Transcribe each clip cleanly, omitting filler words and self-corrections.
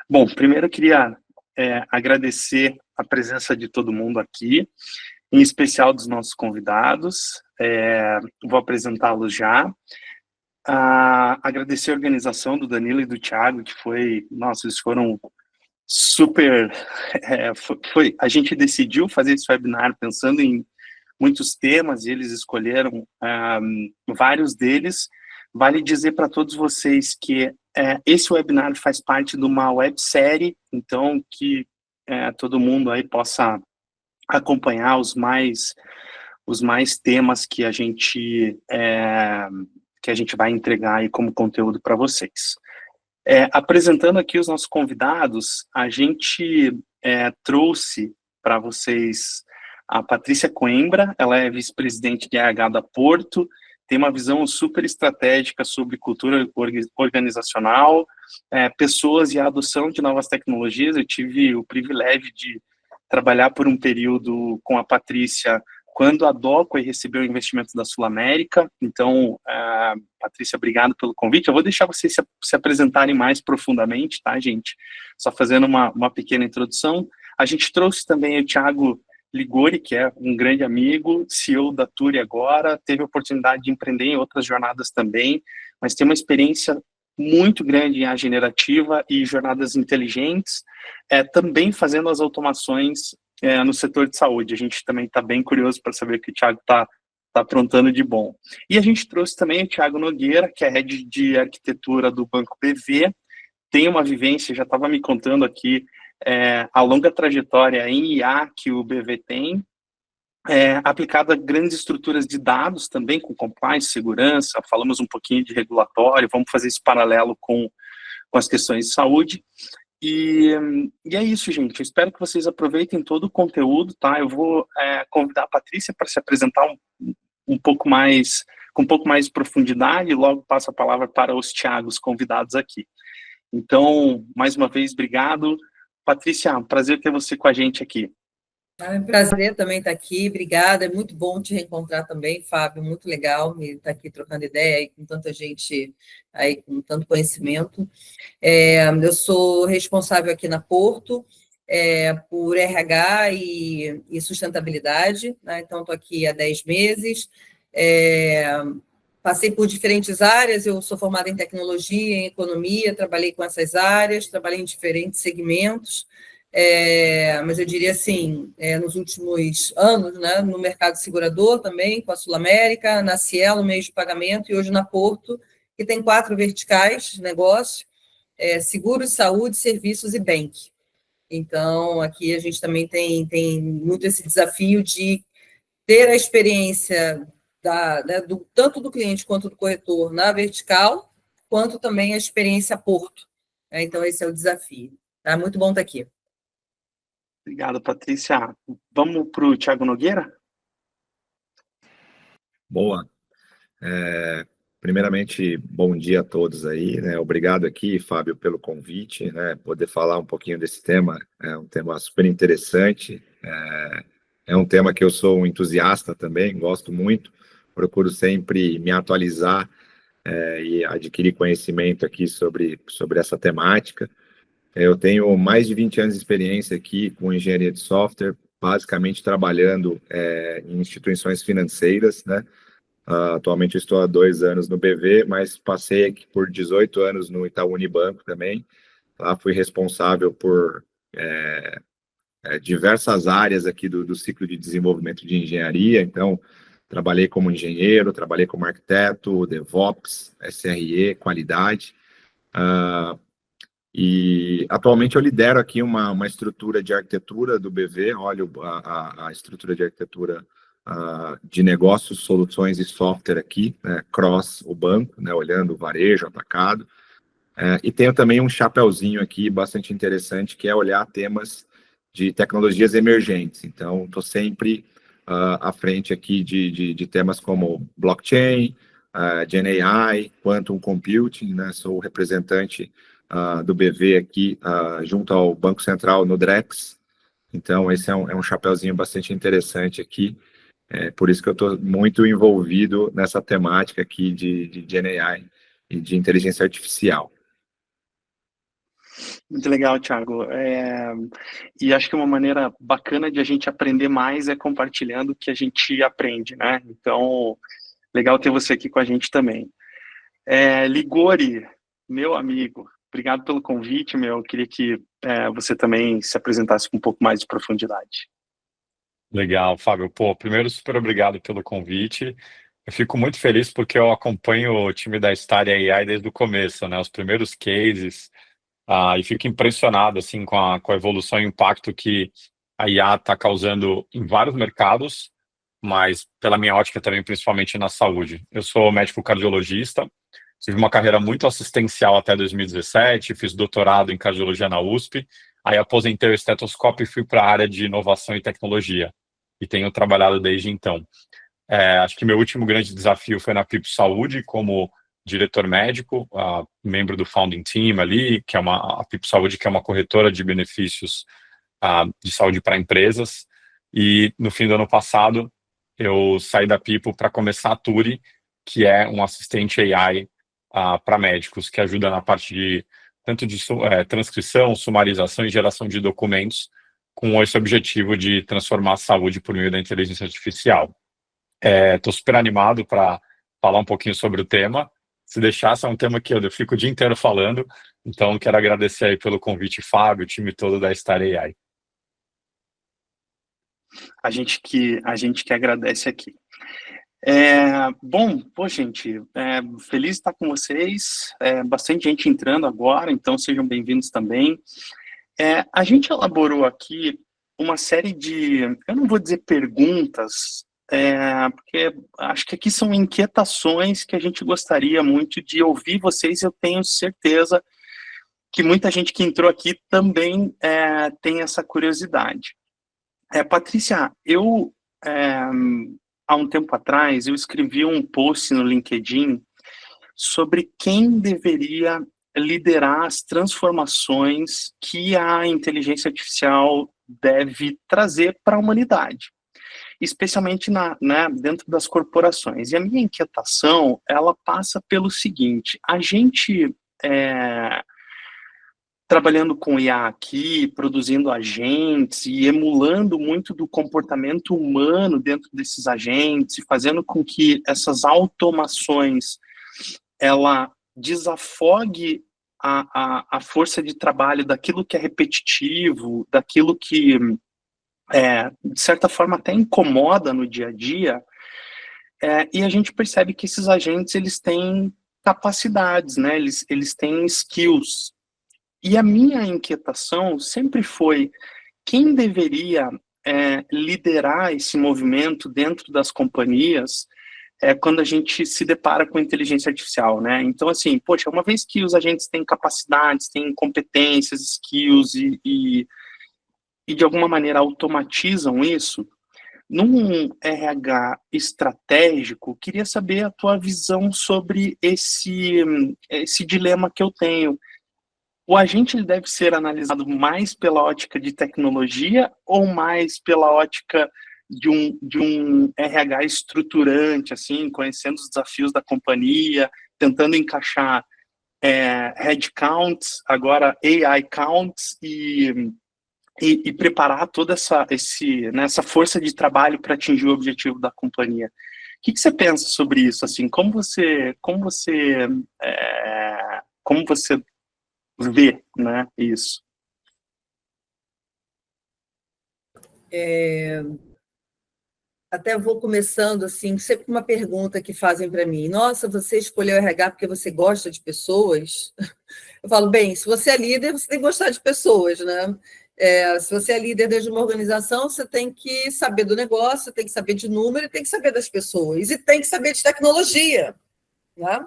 Bom, primeiro eu queria agradecer a presença de todo mundo aqui, em especial dos nossos convidados. Vou apresentá-los já. Agradecer a organização do Danilo e do Thiago, que foi, nossa, eles foram super. A gente decidiu fazer esse webinar pensando em muitos temas e eles escolheram vários deles. Vale dizer para todos vocês que esse webinar faz parte de uma websérie, então que todo mundo aí possa acompanhar os mais temas que a gente vai entregar aí como conteúdo para vocês. Apresentando aqui os nossos convidados, a gente trouxe para vocês a Patrícia Coimbra. Ela é vice-presidente de RH da Porto, tem uma visão super estratégica sobre cultura organizacional, pessoas e a adoção de novas tecnologias. Eu tive o privilégio de trabalhar por um período com a Patrícia quando a Docway recebeu o investimento da Sul América. Então, Patrícia, obrigado pelo convite. Eu vou deixar vocês se apresentarem mais profundamente, tá, gente? Só fazendo uma pequena introdução. A gente trouxe também o Thiago Ligori, que é um grande amigo, CEO da Turi agora, teve a oportunidade de empreender em outras jornadas também, mas tem uma experiência muito grande em agenda generativa e jornadas inteligentes, também fazendo as automações no setor de saúde. A gente também está bem curioso para saber o que o Thiago está aprontando de bom. E a gente trouxe também o Thiago Nogueira, que é Head de Arquitetura do Banco BV, tem uma vivência, já estava me contando aqui, a longa trajetória em IA que o BV tem, aplicado a grandes estruturas de dados também, com compliance, segurança, falamos um pouquinho de regulatório, vamos fazer esse paralelo com as questões de saúde. E é isso, gente. Eu espero que vocês aproveitem todo o conteúdo, tá? Eu vou convidar a Patrícia para se apresentar um pouco mais, com um pouco mais de profundidade, e logo passo a palavra para os Thiagos convidados aqui. Então, mais uma vez, obrigado. Patrícia, prazer ter você com a gente aqui. É um prazer também estar aqui, obrigada, é muito bom te reencontrar também, Fábio, muito legal estar aqui trocando ideia aí com tanta gente, aí com tanto conhecimento. Eu sou responsável aqui na Porto por RH e sustentabilidade, né? Então estou aqui há 10 meses, passei por diferentes áreas, eu sou formada em tecnologia, em economia, trabalhei com essas áreas, trabalhei em diferentes segmentos, mas eu diria assim, nos últimos anos, né, no mercado segurador também, com a Sul América, na Cielo, meio de pagamento, e hoje na Porto, que tem 4 verticais de negócio, seguros, saúde, serviços e bank. Então, aqui a gente também tem muito esse desafio de ter a experiência tanto do cliente quanto do corretor na vertical, quanto também a experiência Porto. Então, esse é o desafio. Tá? Muito bom estar aqui. Obrigado, Patrícia. Vamos para o Thiago Nogueira? Boa. Primeiramente, bom dia a todos aí, né? Obrigado aqui, Fábio, pelo convite, né? Poder falar um pouquinho desse tema, é um tema super interessante, é um tema que eu sou um entusiasta também, gosto muito, procuro sempre me atualizar e adquirir conhecimento aqui sobre essa temática. Eu tenho mais de 20 anos de experiência aqui com engenharia de software, basicamente trabalhando em instituições financeiras, né? Atualmente eu estou há 2 anos no BV, mas passei aqui por 18 anos no Itaú Unibanco também. Lá fui responsável por diversas áreas aqui do ciclo de desenvolvimento de engenharia. Então, trabalhei como engenheiro, trabalhei como arquiteto, DevOps, SRE, qualidade. E atualmente eu lidero aqui uma estrutura de arquitetura do BV, olho a estrutura de arquitetura de negócios, soluções e software aqui, né, cross o banco, né, olhando o varejo, atacado. E tenho também um chapeuzinho aqui bastante interessante, que é olhar temas de tecnologias emergentes. Então, estou sempre à frente aqui de temas como blockchain, Gen AI, quantum computing, né, sou o representante do BV aqui, junto ao Banco Central no Drex. Então, esse é um chapeuzinho bastante interessante aqui. Por isso que eu estou muito envolvido nessa temática aqui de Gen AI e de inteligência artificial. Muito legal, Thiago. E acho que uma maneira bacana de a gente aprender mais é compartilhando o que a gente aprende, né? Então, legal ter você aqui com a gente também. Ligori, meu amigo, obrigado pelo convite, meu. Eu queria que você também se apresentasse com um pouco mais de profundidade. Legal, Fábio. Pô, primeiro, super obrigado pelo convite. Eu fico muito feliz porque eu acompanho o time da Staria AI desde o começo, né? Os primeiros cases, e fico impressionado, assim, com a evolução e impacto que a IA está causando em vários mercados, mas pela minha ótica também, principalmente na saúde. Eu sou médico cardiologista, tive uma carreira muito assistencial até 2017, fiz doutorado em cardiologia na USP, aí aposentei o estetoscópio e fui para a área de inovação e tecnologia, e tenho trabalhado desde então. Acho que meu último grande desafio foi na Pipo Saúde, como diretor médico, membro do founding team ali, que é a Pipo Saúde, que é uma corretora de benefícios de saúde para empresas. E no fim do ano passado, eu saí da Pipo para começar a Turi, que é um assistente AI para médicos, que ajuda na parte de tanto de transcrição, sumarização e geração de documentos, com esse objetivo de transformar a saúde por meio da inteligência artificial. Estou super animado para falar um pouquinho sobre o tema. Se deixasse, é um tema que eu fico o dia inteiro falando, então quero agradecer aí pelo convite, Fábio, o time todo da Staria AI. A gente que agradece aqui. Bom, pô, gente, feliz de estar com vocês, bastante gente entrando agora, então sejam bem-vindos também. A gente elaborou aqui uma série de, eu não vou dizer perguntas, porque acho que aqui são inquietações que a gente gostaria muito de ouvir vocês, eu tenho certeza que muita gente que entrou aqui também tem essa curiosidade. Patrícia, eu, há um tempo atrás, eu escrevi um post no LinkedIn sobre quem deveria liderar as transformações que a inteligência artificial deve trazer para a humanidade, especialmente dentro das corporações. E a minha inquietação, ela passa pelo seguinte: a gente trabalhando com IA aqui, produzindo agentes e emulando muito do comportamento humano dentro desses agentes, e fazendo com que essas automações ela desafogue a força de trabalho daquilo que é repetitivo, daquilo que, de certa forma, até incomoda no dia a dia, e a gente percebe que esses agentes, eles têm capacidades, né? Eles têm skills. E a minha inquietação sempre foi quem deveria liderar esse movimento dentro das companhias quando a gente se depara com inteligência artificial, né? Então, assim, poxa, uma vez que os agentes têm capacidades, têm competências, skills e de alguma maneira automatizam isso, num RH estratégico, queria saber a tua visão sobre esse dilema que eu tenho. O agente ele deve ser analisado mais pela ótica de tecnologia ou mais pela ótica de um RH estruturante, assim, conhecendo os desafios da companhia, tentando encaixar headcounts, agora AI counts e preparar toda essa força de trabalho para atingir o objetivo da companhia. O que você pensa sobre isso? Assim, como você vê, né, isso? Até vou começando assim, sempre uma pergunta que fazem para mim: nossa, você escolheu RH porque você gosta de pessoas? Eu falo, bem, se você é líder, você tem que gostar de pessoas, né? Se você é líder de uma organização, você tem que saber do negócio, tem que saber de número, tem que saber das pessoas e tem que saber de tecnologia, né?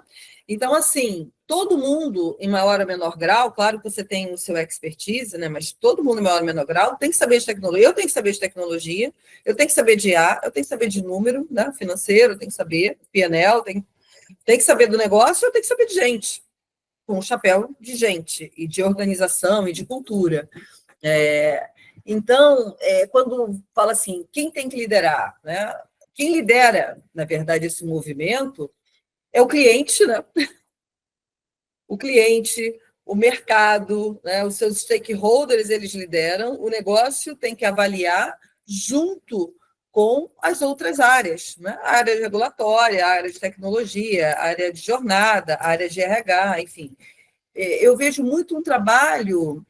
Então, assim, todo mundo, em maior ou menor grau, claro que você tem o seu expertise, né? Mas todo mundo, em maior ou menor grau, tem que saber de tecnologia. Eu tenho que saber de tecnologia, eu tenho que saber de IA, eu tenho que saber de número, né? Financeiro, eu tenho que saber, PNL, tem que saber do negócio, eu tenho que saber de gente, com o chapéu de gente, e de organização, e de cultura. Então, quando fala assim, quem tem que liderar, né? Quem lidera, na verdade, esse movimento é o cliente, né? O cliente, o mercado, né, os seus stakeholders, eles lideram, o negócio tem que avaliar junto com as outras áreas, né? A área regulatória, a área de tecnologia, a área de jornada, a área de RH, enfim. Eu vejo muito um trabalho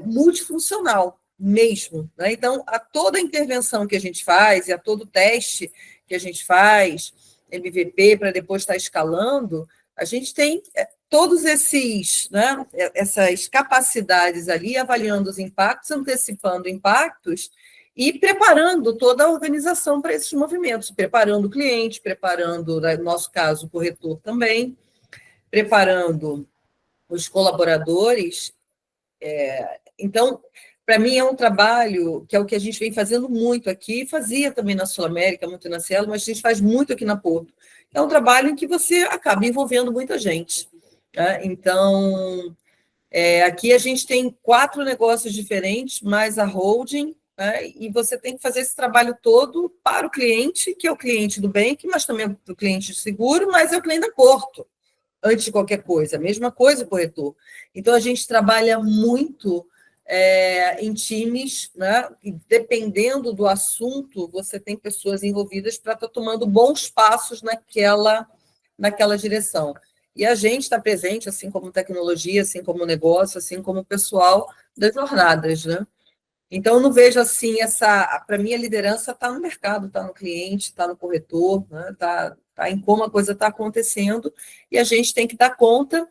multifuncional mesmo, né? Então, a toda intervenção que a gente faz e a todo teste que a gente faz, MVP, para depois estar escalando, a gente tem todos esses, né, essas capacidades ali, avaliando os impactos, antecipando impactos e preparando toda a organização para esses movimentos, preparando o cliente, preparando, no nosso caso, o corretor também, preparando os colaboradores. Então, para mim, é um trabalho que é o que a gente vem fazendo muito aqui, fazia também na Sul América, muito na Cielo, mas a gente faz muito aqui na Porto. É um trabalho em que você acaba envolvendo muita gente. Né? Então, aqui a gente tem 4 negócios diferentes, mais a holding, né? E você tem que fazer esse trabalho todo para o cliente, que é o cliente do bank, mas também é o cliente de seguro, mas é o cliente da Porto, antes de qualquer coisa. A mesma coisa o corretor. Então, a gente trabalha muito em times, né? E dependendo do assunto, você tem pessoas envolvidas para estar tomando bons passos naquela direção. E a gente está presente, assim como tecnologia, assim como negócio, assim como o pessoal das jornadas, né? Então, eu não vejo assim para mim, a liderança está no mercado, está no cliente, está no corretor, né? Tá em como a coisa está acontecendo, e a gente tem que dar conta,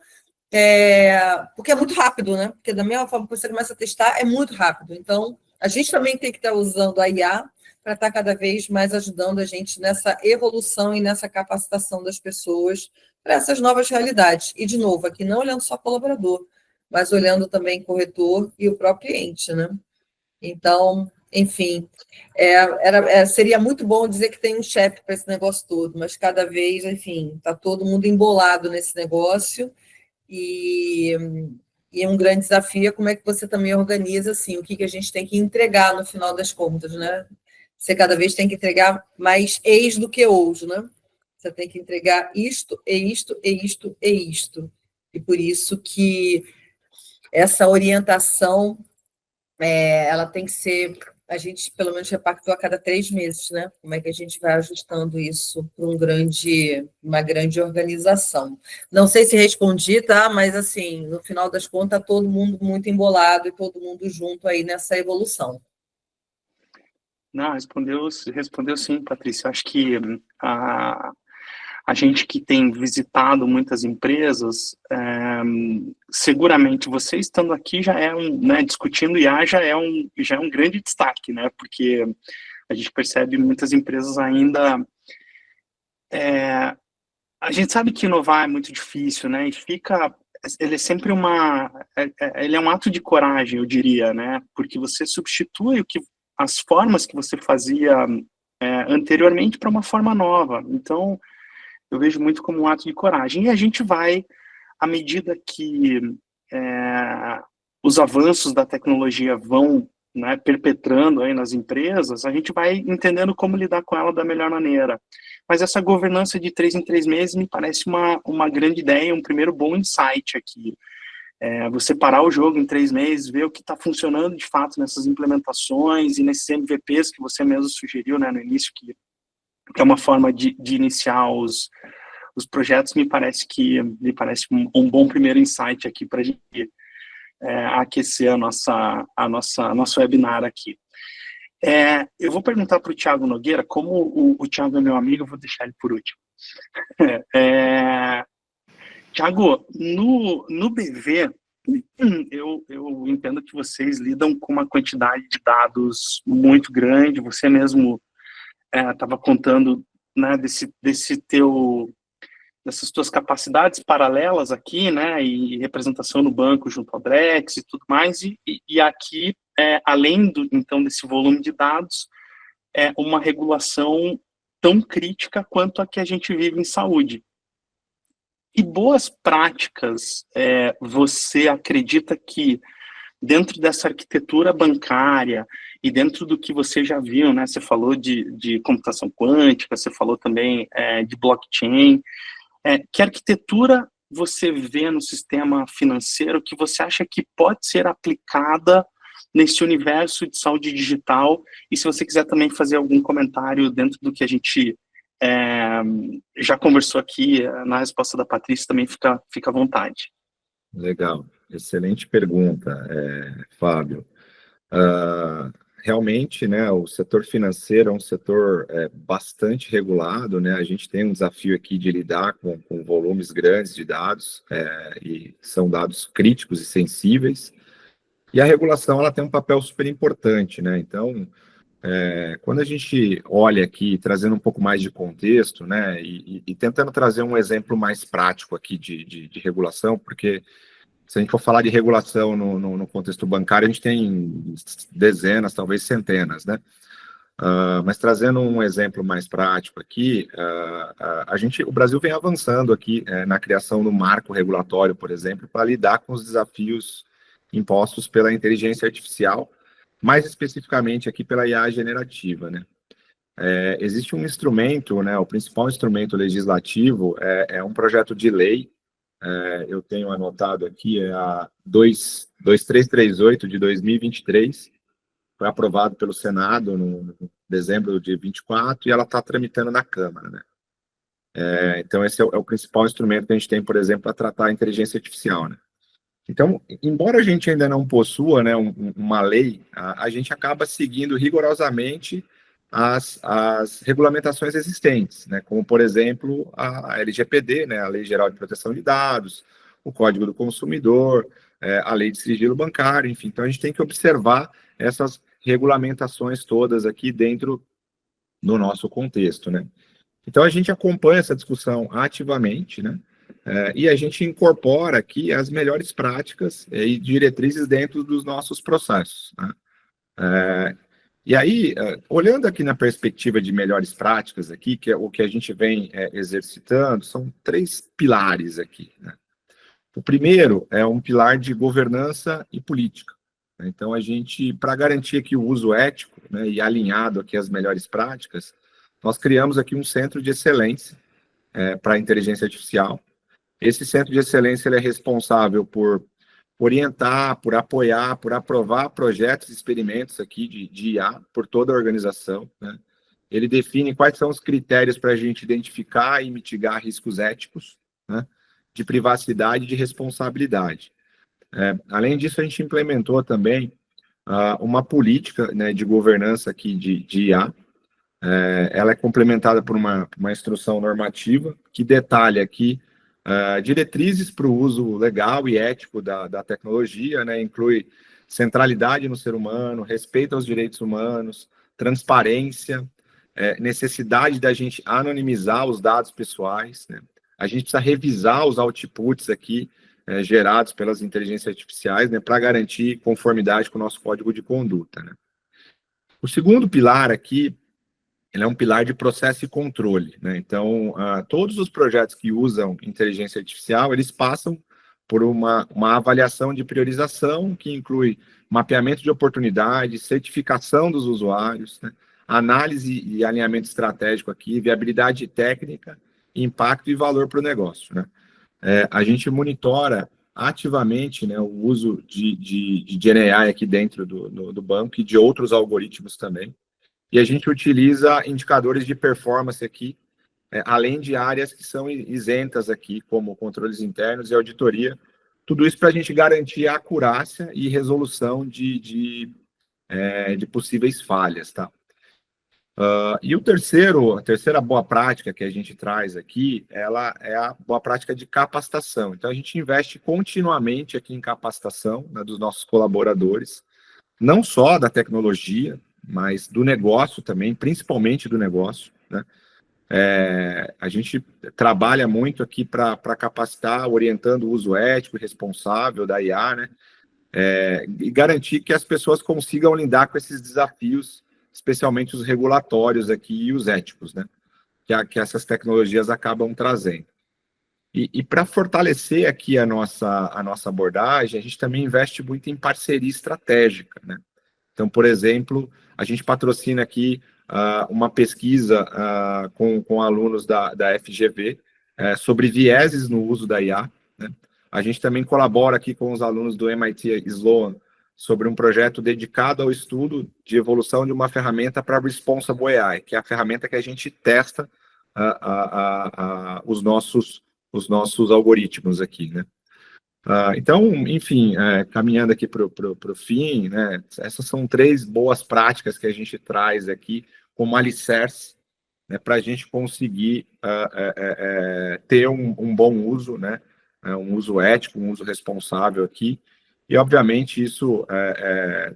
porque é muito rápido, né? Porque da mesma forma que você começa a testar, é muito rápido. Então, a gente também tem que estar usando a IA para estar cada vez mais ajudando a gente nessa evolução e nessa capacitação das pessoas para essas novas realidades. E, de novo, aqui não olhando só colaborador, mas olhando também corretor e o próprio cliente, né? Então, enfim, seria muito bom dizer que tem um chefe para esse negócio todo, mas cada vez, enfim, está todo mundo embolado nesse negócio e é um grande desafio como é que você também organiza assim, o que a gente tem que entregar no final das contas, né? Você cada vez tem que entregar mais ex do que hoje, né? Você tem que entregar isto, e isto, e isto, e isto. E por isso que essa orientação ela tem que ser, a gente pelo menos repactou a cada 3 meses, né? Como é que a gente vai ajustando isso para uma grande organização. Não sei se respondi, tá? Mas, assim, no final das contas, todo mundo muito embolado e todo mundo junto aí nessa evolução. Não, respondeu sim, Patrícia. Acho que a gente que tem visitado muitas empresas, seguramente você estando aqui já né, discutindo IA já é um grande destaque, né? Porque a gente percebe muitas empresas ainda. A gente sabe que inovar é muito difícil, né? E ele é sempre ele é um ato de coragem, eu diria, né? Porque você substitui as formas que você fazia anteriormente para uma forma nova. Então, eu vejo muito como um ato de coragem. E a gente vai, à medida que os avanços da tecnologia vão, né, perpetrando aí nas empresas, a gente vai entendendo como lidar com ela da melhor maneira. Mas essa governança de 3 em 3 meses me parece uma grande ideia, um primeiro bom insight aqui. Você parar o jogo em 3 meses, ver o que está funcionando de fato nessas implementações e nesses MVPs que você mesmo sugeriu, né, no início, que é uma forma de iniciar os projetos, me parece um bom primeiro insight aqui para a gente aquecer nosso webinar aqui. Eu vou perguntar para o Thiago Nogueira, como o Thiago é meu amigo, eu vou deixar ele por último. Thiago, no BV, eu entendo que vocês lidam com uma quantidade de dados muito grande, você mesmo estava contando, né, dessas tuas capacidades paralelas aqui, né, e representação no banco junto ao Drex e tudo mais, e aqui, além então desse volume de dados, uma regulação tão crítica quanto a que a gente vive em saúde. Que boas práticas você acredita que, dentro dessa arquitetura bancária e dentro do que você já viu, né? Você falou de computação quântica, você falou também de blockchain. Que arquitetura você vê no sistema financeiro que você acha que pode ser aplicada nesse universo de saúde digital? E se você quiser também fazer algum comentário dentro do que a gente já conversou aqui, na resposta da Patrícia, também fica à vontade. Legal, excelente pergunta, Fábio. Realmente, né, o setor financeiro é um setor bastante regulado, né, a gente tem um desafio aqui de lidar com volumes grandes de dados, e são dados críticos e sensíveis, e a regulação ela tem um papel super importante, né, então, quando a gente olha aqui, trazendo um pouco mais de contexto, né, e tentando trazer um exemplo mais prático aqui de regulação, porque se a gente for falar de regulação no contexto bancário, a gente tem dezenas, talvez centenas, né? Mas trazendo um exemplo mais prático aqui, o Brasil vem avançando aqui na criação do marco regulatório, por exemplo, para lidar com os desafios impostos pela inteligência artificial, mais especificamente aqui pela IA generativa, né? Existe um instrumento, né? O principal instrumento legislativo é um projeto de lei. Eu tenho anotado aqui, a 2338 de 2023, foi aprovado pelo Senado no dezembro de 24, e ela está tramitando na Câmara, né? Então, esse é o principal instrumento que a gente tem, por exemplo, para tratar a inteligência artificial, né? Então, embora a gente ainda não possua, né, uma lei, a gente acaba seguindo rigorosamente as regulamentações existentes, né, como, por exemplo, a LGPD, né, a Lei Geral de Proteção de Dados, o Código do Consumidor, a Lei de Sigilo Bancário, enfim. Então, a gente tem que observar essas regulamentações todas aqui dentro do nosso contexto, né. Então, a gente acompanha essa discussão ativamente, né, e a gente incorpora aqui as melhores práticas e diretrizes dentro dos nossos processos, né. E aí, olhando aqui na perspectiva de melhores práticas aqui, que é o que a gente vem exercitando, são 3 pilares aqui, né? O primeiro é um pilar de governança e política, né? Então, a gente, para garantir aqui o uso ético, né, e alinhado aqui às melhores práticas, nós criamos aqui um centro de excelência para a inteligência artificial. Esse centro de excelência ele é responsável por orientar, por apoiar, por aprovar projetos e experimentos aqui de IA por toda a organização, né? Ele define quais são os critérios para a gente identificar e mitigar riscos éticos, né, de privacidade e de responsabilidade. Além disso, a gente implementou também uma política, né, de governança aqui de IA. Ela é complementada por uma instrução normativa que detalha aqui diretrizes para o uso legal e ético da tecnologia, né, inclui centralidade no ser humano, respeito aos direitos humanos, transparência, necessidade da gente anonimizar os dados pessoais, né, a gente precisa revisar os outputs aqui gerados pelas inteligências artificiais, né, para garantir conformidade com o nosso código de conduta, né. O segundo pilar aqui, ele é um pilar de processo e controle, né? Então, todos os projetos que usam inteligência artificial, eles passam por uma avaliação de priorização, que inclui mapeamento de oportunidades, certificação dos usuários, né, análise e alinhamento estratégico aqui, viabilidade técnica, impacto e valor para o negócio, né? A gente monitora ativamente, né, o uso de GenAI aqui dentro do banco e de outros algoritmos também. E a gente utiliza indicadores de performance aqui, além de áreas que são isentas aqui, como controles internos e auditoria. Tudo isso para a gente garantir a acurácia e resolução de possíveis falhas, tá? E a terceira boa prática que a gente traz aqui, ela é a boa prática de capacitação. Então, a gente investe continuamente aqui em capacitação, né, dos nossos colaboradores, não só da tecnologia, mas do negócio também, principalmente do negócio, né? A gente trabalha muito aqui para capacitar, orientando o uso ético e responsável da IA, né? E garantir que as pessoas consigam lidar com esses desafios, especialmente os regulatórios aqui e os éticos, né, que essas tecnologias acabam trazendo. E para fortalecer aqui a nossa abordagem, a gente também investe muito em parceria estratégica, né? Então, por exemplo, a gente patrocina aqui uma pesquisa com alunos da FGV sobre vieses no uso da IA, né? A gente também colabora aqui com os alunos do MIT Sloan sobre um projeto dedicado ao estudo de evolução de uma ferramenta para Responsible AI, que é a ferramenta que a gente testa os nossos algoritmos aqui, né? Então, enfim, caminhando aqui para o fim, né, essas são 3 boas práticas que a gente traz aqui como alicerce, né, para a gente conseguir ter um bom uso, né, um uso ético, um uso responsável aqui, e obviamente isso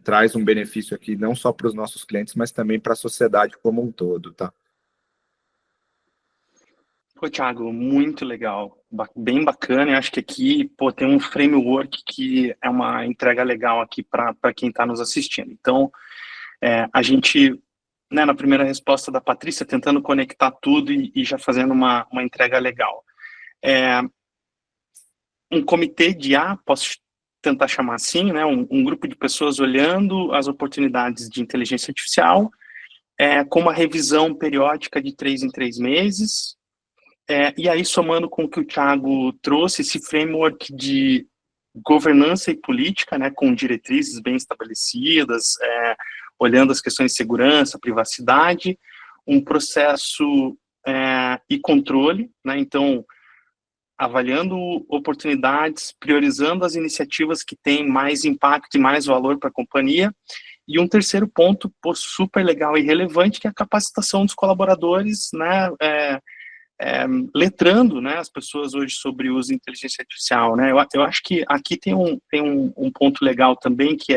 traz um benefício aqui não só para os nossos clientes, mas também para a sociedade como um todo, tá? Pô, Thiago, muito legal, bem bacana. Eu acho que aqui, pô, tem um framework que é uma entrega legal aqui para quem está nos assistindo. Então, a gente, né, na primeira resposta da Patrícia, tentando conectar tudo e já fazendo uma entrega legal. Um comitê de IA, posso tentar chamar assim, né, um grupo de pessoas olhando as oportunidades de inteligência artificial, com uma revisão periódica de 3 em 3 meses, e aí, somando com o que o Thiago trouxe, esse framework de governança e política, né, com diretrizes bem estabelecidas, olhando as questões de segurança, privacidade, um processo e controle, né, então, avaliando oportunidades, priorizando as iniciativas que têm mais impacto e mais valor para a companhia, e um terceiro ponto, super legal e relevante, que é a capacitação dos colaboradores, né, letrando, né, as pessoas hoje sobre o uso de inteligência artificial, né? Eu acho que aqui tem um ponto legal também, que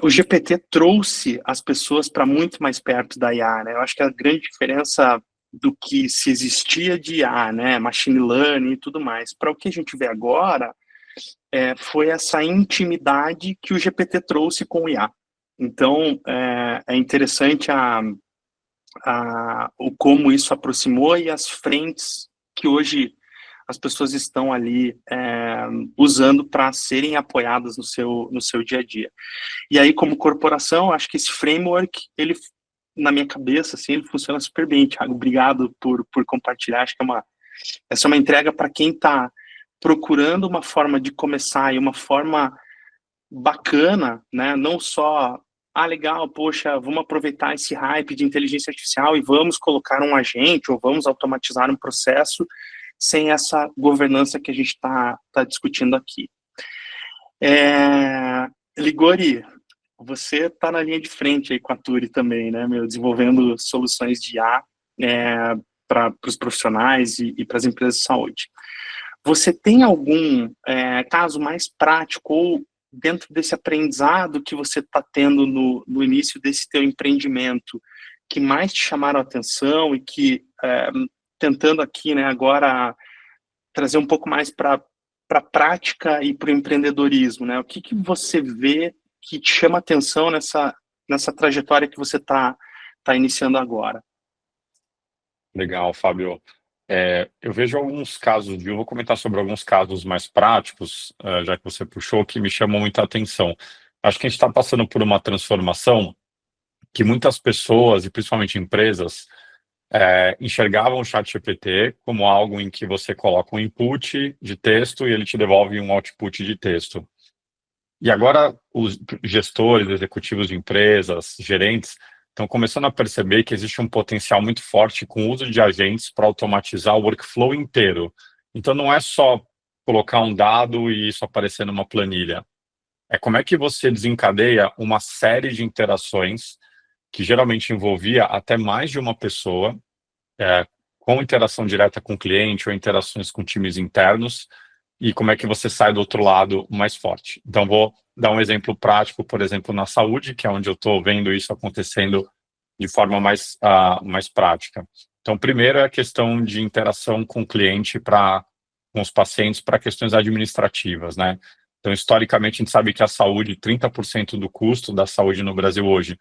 o GPT trouxe as pessoas para muito mais perto da IA, né? Eu acho que a grande diferença do que se existia de IA, né, machine learning e tudo mais, para o que a gente vê agora, foi essa intimidade que o GPT trouxe com o IA. Então, é interessante o como isso aproximou e as frentes que hoje as pessoas estão ali usando para serem apoiadas no seu dia a dia. E aí, como corporação, acho que esse framework, ele, na minha cabeça, assim, ele funciona super bem, Thiago. Obrigado por compartilhar. Acho que essa é uma entrega para quem está procurando uma forma de começar e uma forma bacana, né? Não só legal, poxa, vamos aproveitar esse hype de inteligência artificial e vamos colocar um agente ou vamos automatizar um processo sem essa governança que a gente está discutindo aqui. Ligori, você está na linha de frente aí com a Turi também, né, desenvolvendo soluções de IA para os profissionais e para as empresas de saúde. Você tem algum caso mais prático ou dentro desse aprendizado que você está tendo no início desse teu empreendimento, que mais te chamaram a atenção e que, tentando aqui, né, agora trazer um pouco mais para a prática e para o empreendedorismo, né? O que você vê que te chama a atenção nessa trajetória que você tá iniciando agora? Legal, Fábio. Eu vejo alguns casos, eu vou comentar sobre alguns casos mais práticos, já que você puxou, que me chamam muita atenção. Acho que a gente está passando por uma transformação que muitas pessoas, e principalmente empresas, enxergavam o ChatGPT como algo em que você coloca um input de texto e ele te devolve um output de texto. E agora os gestores, executivos de empresas, gerentes, estão começando a perceber que existe um potencial muito forte com o uso de agentes para automatizar o workflow inteiro. Então, não é só colocar um dado e isso aparecer numa planilha. É como é que você desencadeia uma série de interações que geralmente envolvia até mais de uma pessoa, com interação direta com o cliente ou interações com times internos, e como é que você sai do outro lado mais forte. Então, vou dar um exemplo prático, por exemplo, na saúde, que é onde eu estou vendo isso acontecendo de forma mais prática. Então, primeiro é a questão de interação com o cliente, com os pacientes, para questões administrativas, né? Então, historicamente, a gente sabe que a saúde, 30% do custo da saúde no Brasil hoje,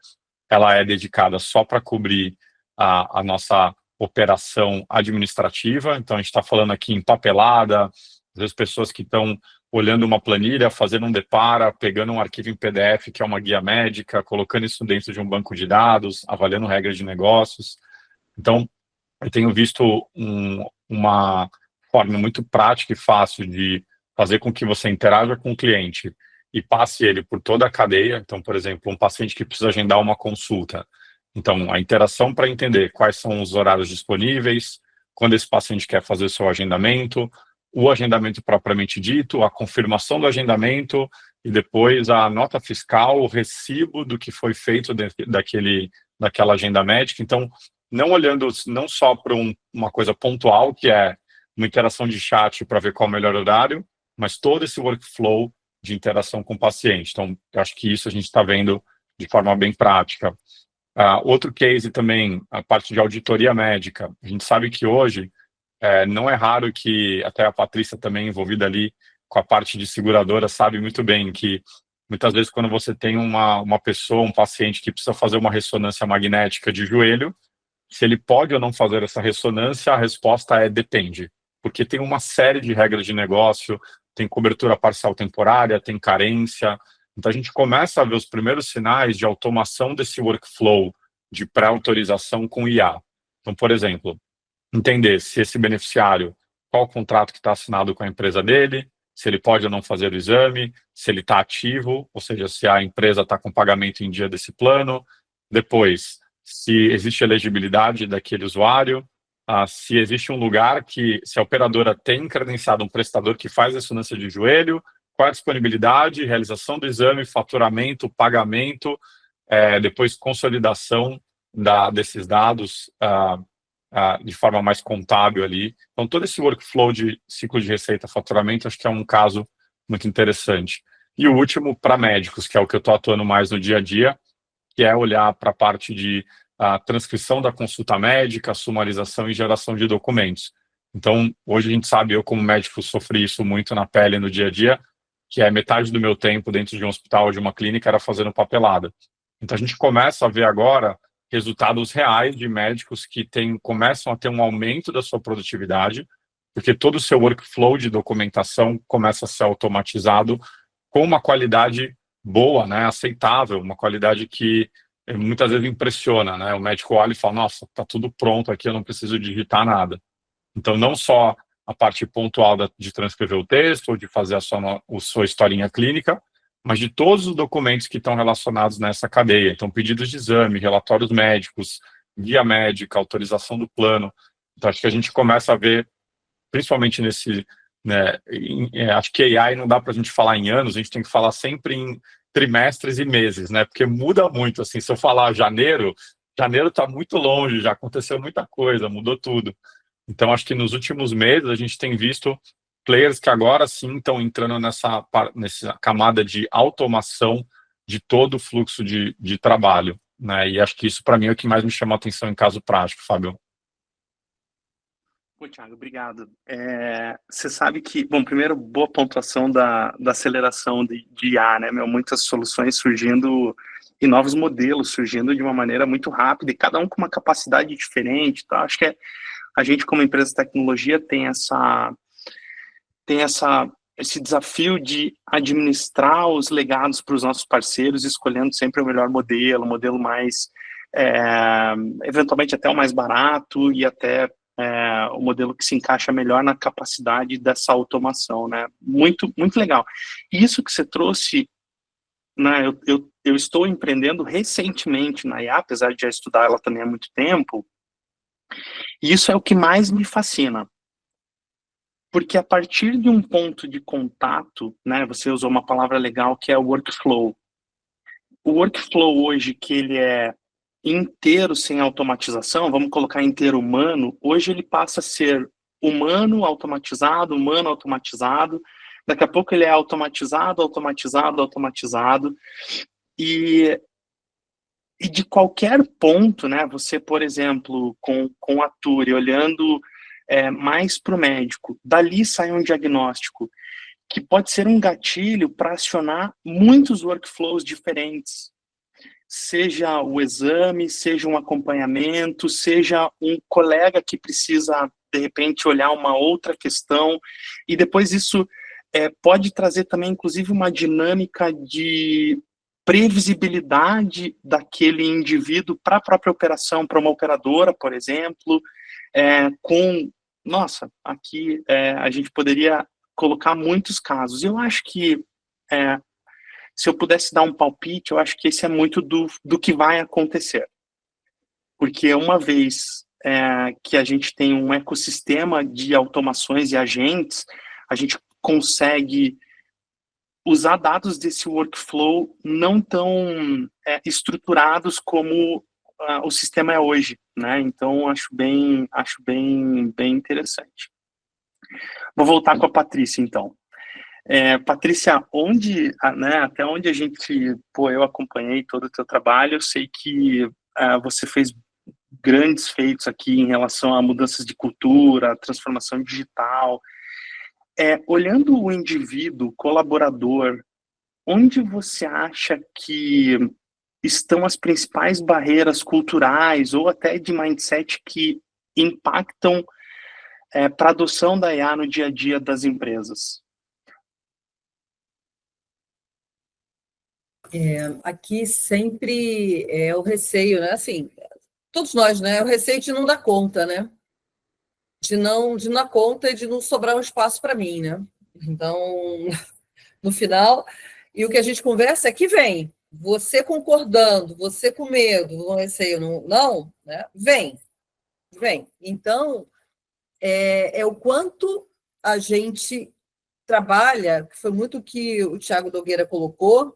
ela é dedicada só para cobrir a nossa operação administrativa. Então, a gente está falando aqui em papelada, às vezes pessoas que estão olhando uma planilha, fazendo um depara, pegando um arquivo em PDF, que é uma guia médica, colocando isso dentro de um banco de dados, avaliando regras de negócios. Então, eu tenho visto uma forma muito prática e fácil de fazer com que você interaja com o cliente e passe ele por toda a cadeia. Então, por exemplo, um paciente que precisa agendar uma consulta. Então, a interação para entender quais são os horários disponíveis, quando esse paciente quer fazer o seu agendamento, o agendamento propriamente dito, a confirmação do agendamento e depois a nota fiscal, o recibo do que foi feito daquela agenda médica. Então, não olhando não só para uma coisa pontual, que é uma interação de chat para ver qual é o melhor horário, mas todo esse workflow de interação com o paciente. Então, eu acho que isso a gente está vendo de forma bem prática. Outro case também, a parte de auditoria médica. A gente sabe que hoje não é raro que, até a Patrícia também envolvida ali com a parte de seguradora, sabe muito bem que muitas vezes quando você tem uma pessoa, um paciente que precisa fazer uma ressonância magnética de joelho, se ele pode ou não fazer essa ressonância, a resposta é depende, porque tem uma série de regras de negócio, tem cobertura parcial temporária, tem carência. Então, a gente começa a ver os primeiros sinais de automação desse workflow de pré-autorização com IA. Então, por exemplo, entender se esse beneficiário, qual o contrato que está assinado com a empresa dele, se ele pode ou não fazer o exame, se ele está ativo, ou seja, se a empresa está com pagamento em dia desse plano. Depois, se existe elegibilidade daquele usuário, se existe um lugar que, se a operadora tem credenciado um prestador que faz ressonância de joelho, qual é a disponibilidade, realização do exame, faturamento, pagamento, depois consolidação desses dados de forma mais contábil ali. Então, todo esse workflow de ciclo de receita, faturamento, acho que é um caso muito interessante. E o último, para médicos, que é o que eu estou atuando mais no dia a dia, que é olhar para a parte de transcrição da consulta médica, sumarização e geração de documentos. Então, hoje a gente sabe, eu como médico sofri isso muito na pele no dia a dia, que é metade do meu tempo dentro de um hospital ou de uma clínica era fazendo papelada. Então, a gente começa a ver agora resultados reais de médicos que começam a ter um aumento da sua produtividade, porque todo o seu workflow de documentação começa a ser automatizado com uma qualidade boa, né, aceitável, uma qualidade que muitas vezes impressiona, né? O médico olha e fala, nossa, está tudo pronto aqui, eu não preciso digitar nada. Então, não só a parte pontual de transcrever o texto ou de fazer a sua historinha clínica, mas de todos os documentos que estão relacionados nessa cadeia. Então, pedidos de exame, relatórios médicos, guia médica, autorização do plano. Então, acho que a gente começa a ver, principalmente nesse... né, acho que AI não dá para a gente falar em anos, a gente tem que falar sempre em trimestres e meses, né? Porque muda muito, assim, se eu falar janeiro está muito longe, já aconteceu muita coisa, mudou tudo. Então, acho que nos últimos meses a gente tem visto players que agora sim estão entrando nessa camada de automação de todo o fluxo de trabalho, né? E acho que isso, para mim, é o que mais me chama a atenção em caso prático, Fábio. Pô, Thiago, obrigado. Você sabe que, bom, primeiro, boa pontuação da aceleração de IA, né, muitas soluções surgindo e novos modelos surgindo de uma maneira muito rápida e cada um com uma capacidade diferente, tá? Acho que a gente, como empresa de tecnologia, tem esse desafio de administrar os legados para os nossos parceiros, escolhendo sempre o melhor modelo, o modelo mais, eventualmente até o mais barato e até o modelo que se encaixa melhor na capacidade dessa automação, né? Muito, muito legal. E isso que você trouxe, né, eu estou empreendendo recentemente na IA, apesar de já estudar ela também há muito tempo, e isso é o que mais me fascina. Porque a partir de um ponto de contato, né, você usou uma palavra legal que é o workflow. O workflow hoje, que ele é inteiro sem automatização, vamos colocar inteiro humano, hoje ele passa a ser humano automatizado, daqui a pouco ele é automatizado, e de qualquer ponto, né, você, por exemplo, com a Turi, olhando mais para o médico, dali sai um diagnóstico, que pode ser um gatilho para acionar muitos workflows diferentes, seja o exame, seja um acompanhamento, seja um colega que precisa, de repente, olhar uma outra questão, e depois isso pode trazer também, inclusive, uma dinâmica de previsibilidade daquele indivíduo para a própria operação, para uma operadora, por exemplo, com nossa, aqui a gente poderia colocar muitos casos. Eu acho que, se eu pudesse dar um palpite, eu acho que esse é muito do que vai acontecer. Porque uma vez que a gente tem um ecossistema de automações e agentes, a gente consegue usar dados desse workflow não tão estruturados como o sistema é hoje, né? Então acho bem interessante. Vou voltar com a Patrícia, então. Patrícia, até onde a gente, eu acompanhei todo o teu trabalho, eu sei que você fez grandes feitos aqui em relação a mudanças de cultura, transformação digital. Olhando o indivíduo, colaborador, onde você acha que estão as principais barreiras culturais ou até de mindset que impactam para a adoção da IA no dia a dia das empresas? Aqui sempre é o receio, né? Assim, todos nós, né? É o receio de não dar conta, né? De não dar conta e de não sobrar um espaço para mim, né? Então, no final, e o que a gente conversa é que vem. Você concordando, você com medo, com receio, não, né? Vem. Então, é o quanto a gente trabalha, que foi muito o que o Thiago Nogueira colocou,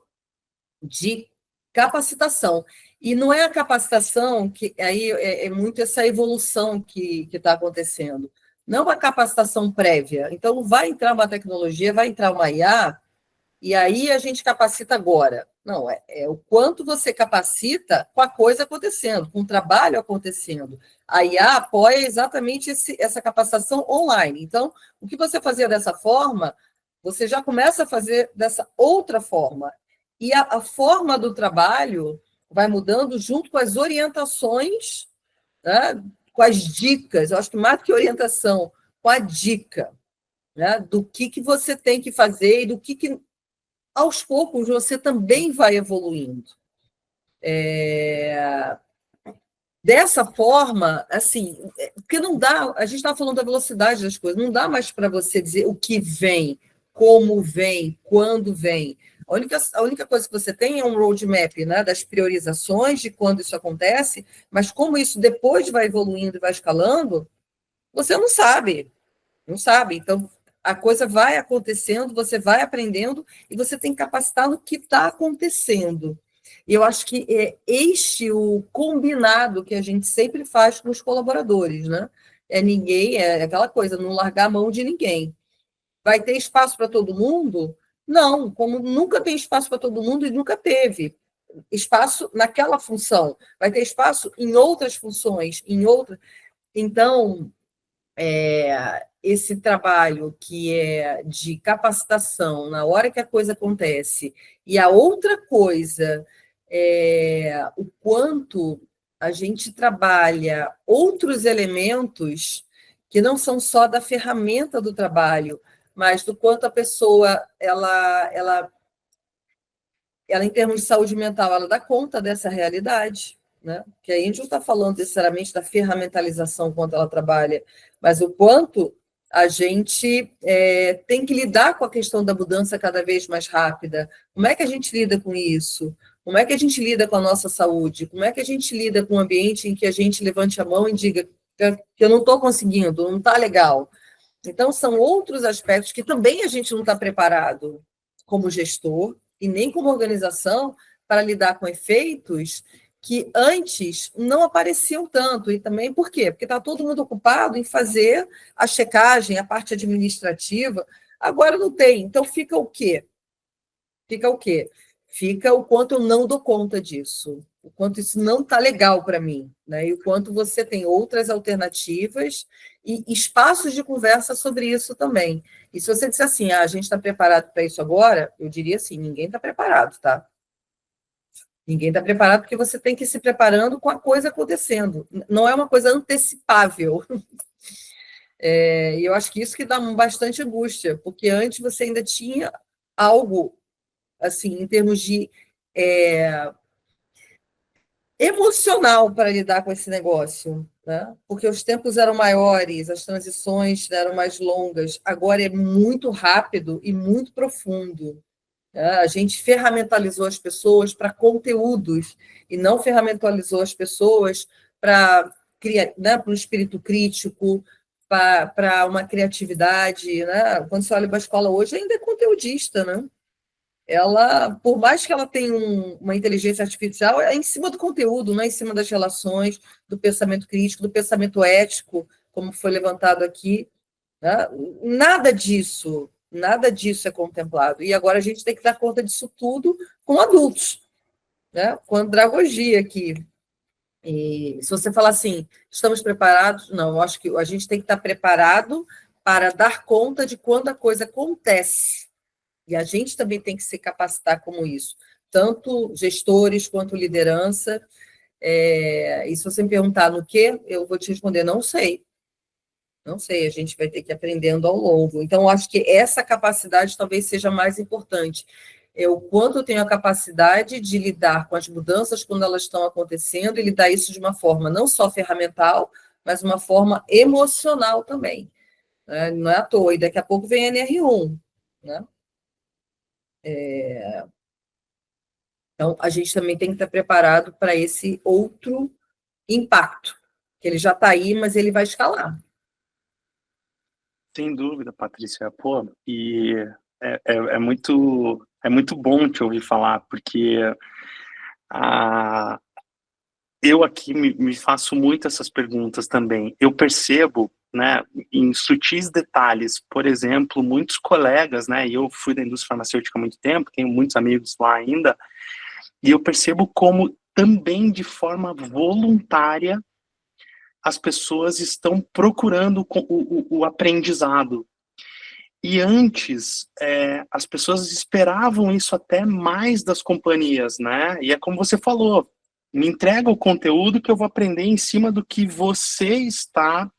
de capacitação. E não é a capacitação que aí é muito essa evolução que está acontecendo. Não a capacitação prévia. Então, vai entrar uma tecnologia, vai entrar uma IA, e aí a gente capacita agora. Não, é o quanto você capacita com a coisa acontecendo, com o trabalho acontecendo. A IA apoia exatamente essa capacitação online. Então, o que você fazia dessa forma, você já começa a fazer dessa outra forma. E a forma do trabalho vai mudando junto com as orientações, né, com as dicas. Eu acho que mais do que orientação, com a dica, né, do que você tem que fazer e do que aos poucos você também vai evoluindo. Dessa forma, assim, porque não dá, a gente estava falando da velocidade das coisas, não dá mais para você dizer o que vem, como vem, quando vem. A única coisa que você tem é um roadmap, né, das priorizações de quando isso acontece, mas como isso depois vai evoluindo e vai escalando, você não sabe. Não sabe. Então, a coisa vai acontecendo, você vai aprendendo e você tem que capacitar no que está acontecendo. E eu acho que é este o combinado que a gente sempre faz com os colaboradores, né? É aquela coisa, não largar a mão de ninguém. Vai ter espaço para todo mundo? Não, como nunca tem espaço para todo mundo e nunca teve espaço naquela função. Vai ter espaço em outras funções, em outras. Então, esse trabalho que é de capacitação na hora que a coisa acontece, e a outra coisa é o quanto a gente trabalha outros elementos que não são só da ferramenta do trabalho, mas do quanto a pessoa, ela em termos de saúde mental, ela dá conta dessa realidade, né? Que aí a gente não está falando necessariamente da ferramentalização quanto ela trabalha, mas o quanto a gente tem que lidar com a questão da mudança cada vez mais rápida. Como é que a gente lida com isso? Como é que a gente lida com a nossa saúde? Como é que a gente lida com um ambiente em que a gente levante a mão e diga que eu não estou conseguindo, não está legal? Então, são outros aspectos que também a gente não está preparado como gestor e nem como organização para lidar com efeitos que antes não apareciam tanto. E também por quê? Porque está todo mundo ocupado em fazer a checagem, a parte administrativa. Agora não tem. Então, fica o quê? Fica o quanto eu não dou conta disso, o quanto isso não está legal para mim, né? E o quanto você tem outras alternativas e espaços de conversa sobre isso também. E se você disser assim, a gente está preparado para isso agora, eu diria assim, ninguém está preparado, tá? Ninguém está preparado porque você tem que ir se preparando com a coisa acontecendo. Não é uma coisa antecipável. E eu acho que isso que dá bastante angústia, porque antes você ainda tinha algo assim, em termos de emocional para lidar com esse negócio, né? Porque os tempos eram maiores, as transições eram mais longas, agora é muito rápido e muito profundo. A gente ferramentalizou as pessoas para conteúdos e não ferramentalizou as pessoas para o espírito crítico, para uma criatividade. Né? Quando você olha para a escola hoje, ainda é conteudista. Né? Ela, por mais que ela tenha uma inteligência artificial, é em cima do conteúdo, não é em cima das relações, do pensamento crítico, do pensamento ético, como foi levantado aqui. Né? Nada disso é contemplado. E agora a gente tem que dar conta disso tudo com adultos, né? Com andragogia aqui. E se você falar assim, estamos preparados? Não, eu acho que a gente tem que estar preparado para dar conta de quando a coisa acontece. E a gente também tem que se capacitar como isso, tanto gestores quanto liderança. E se você me perguntar no quê, eu vou te responder, não sei. Não sei, a gente vai ter que ir aprendendo ao longo. Então, eu acho que essa capacidade talvez seja mais importante. O quanto eu tenho a capacidade de lidar com as mudanças quando elas estão acontecendo e lidar isso de uma forma não só ferramental, mas uma forma emocional também. Né? Não é à toa. E daqui a pouco vem a NR1. Né? Então, a gente também tem que estar preparado para esse outro impacto, que ele já está aí, mas ele vai escalar. Sem dúvida, Patrícia. Pô, e é muito bom te ouvir falar, porque eu aqui me faço muito essas perguntas também. Eu percebo, né, em sutis detalhes, por exemplo, muitos colegas, né, e eu fui da indústria farmacêutica há muito tempo, tenho muitos amigos lá ainda, e eu percebo como também de forma voluntária as pessoas estão procurando o aprendizado. E antes, as pessoas esperavam isso até mais das companhias, né? E é como você falou, me entrega o conteúdo que eu vou aprender em cima do que você está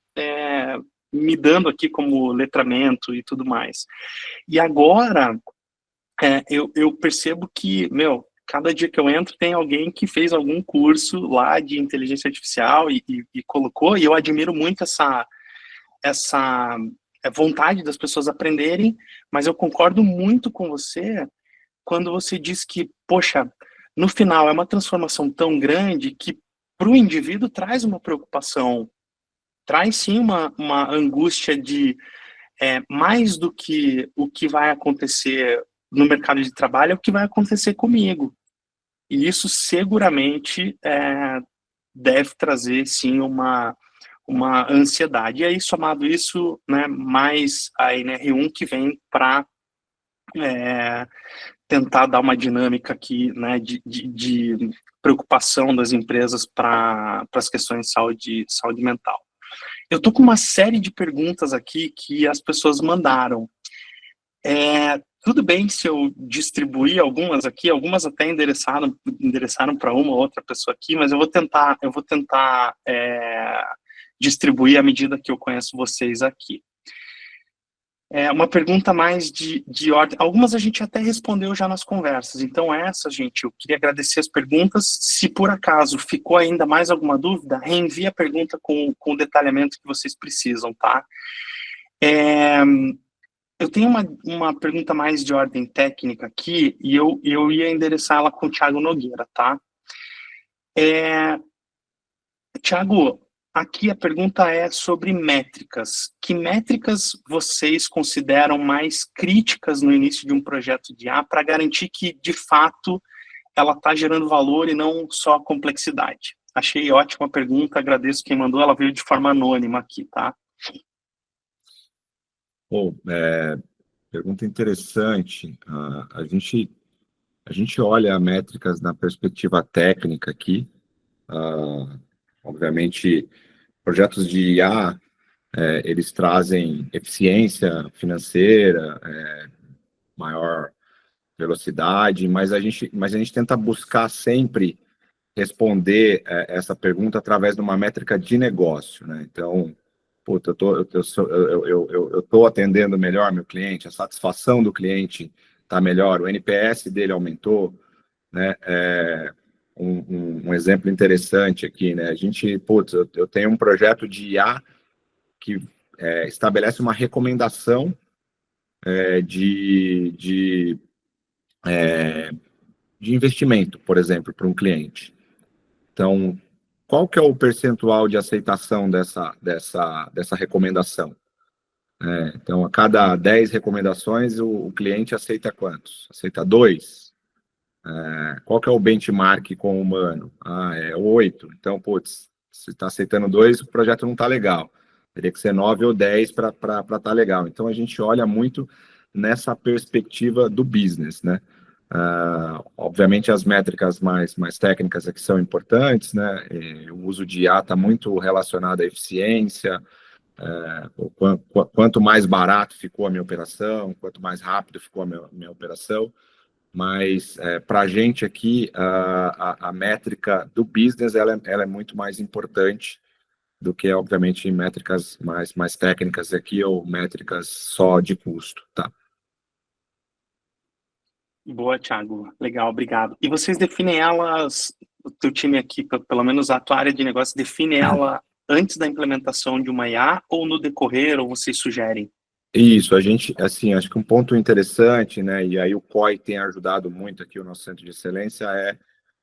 me dando aqui como letramento e tudo mais. E agora, eu percebo que, cada dia que eu entro tem alguém que fez algum curso lá de inteligência artificial e colocou, e eu admiro muito essa vontade das pessoas aprenderem, mas eu concordo muito com você quando você diz que, poxa, no final é uma transformação tão grande que para o indivíduo traz uma preocupação, traz sim uma angústia de mais do que o que vai acontecer no mercado de trabalho é o que vai acontecer comigo. E isso seguramente deve trazer, sim, uma ansiedade. E aí, somado isso, né, mais a NR1 que vem para tentar dar uma dinâmica aqui, né, de preocupação das empresas para as questões de saúde mental. Eu estou com uma série de perguntas aqui que as pessoas mandaram. Tudo bem se eu distribuir algumas aqui, algumas até endereçaram para uma ou outra pessoa aqui, mas eu vou tentar distribuir à medida que eu conheço vocês aqui. Uma pergunta mais de ordem. Algumas a gente até respondeu já nas conversas, então gente, eu queria agradecer as perguntas. Se por acaso ficou ainda mais alguma dúvida, reenvie a pergunta com o detalhamento que vocês precisam, tá? Eu tenho uma pergunta mais de ordem técnica aqui, e eu ia endereçá-la com o Thiago Nogueira, tá? Thiago, aqui a pergunta é sobre métricas. Que métricas vocês consideram mais críticas no início de um projeto de IA para garantir que, de fato, ela está gerando valor e não só complexidade? Achei ótima pergunta, agradeço quem mandou, ela veio de forma anônima aqui, tá? Bom, pergunta interessante. A gente olha métricas na perspectiva técnica aqui. Obviamente, projetos de IA, eles trazem eficiência financeira, maior velocidade, mas a gente tenta buscar sempre responder essa pergunta através de uma métrica de negócio, né? Então, puta, eu tô atendendo melhor meu cliente, a satisfação do cliente está melhor, o NPS dele aumentou, né? um exemplo interessante aqui, né? A gente, putz, eu tenho um projeto de IA que estabelece uma recomendação de investimento, por exemplo, para um cliente. Então, qual que é o percentual de aceitação dessa recomendação? Então, a cada 10 recomendações, o cliente aceita quantos? Aceita 2? Qual que é o benchmark com o humano? É 8. Então, putz, se está aceitando 2, o projeto não está legal. Teria que ser 9 ou 10 para estar legal. Então, a gente olha muito nessa perspectiva do business, né? Obviamente, as métricas mais técnicas aqui são importantes, né? O uso de IA está muito relacionado à eficiência, quanto mais barato ficou a minha operação, quanto mais rápido ficou a minha operação, mas para a gente aqui, a métrica do business, ela é muito mais importante do que, obviamente, métricas mais técnicas aqui ou métricas só de custo, tá? Boa, Thiago. Legal, obrigado. E vocês definem elas, o teu time aqui, pelo menos a tua área de negócio, define ela antes da implementação de uma IA ou no decorrer, ou vocês sugerem? Isso, a gente, assim, acho que um ponto interessante, né, e aí o COI tem ajudado muito aqui, o nosso centro de excelência, é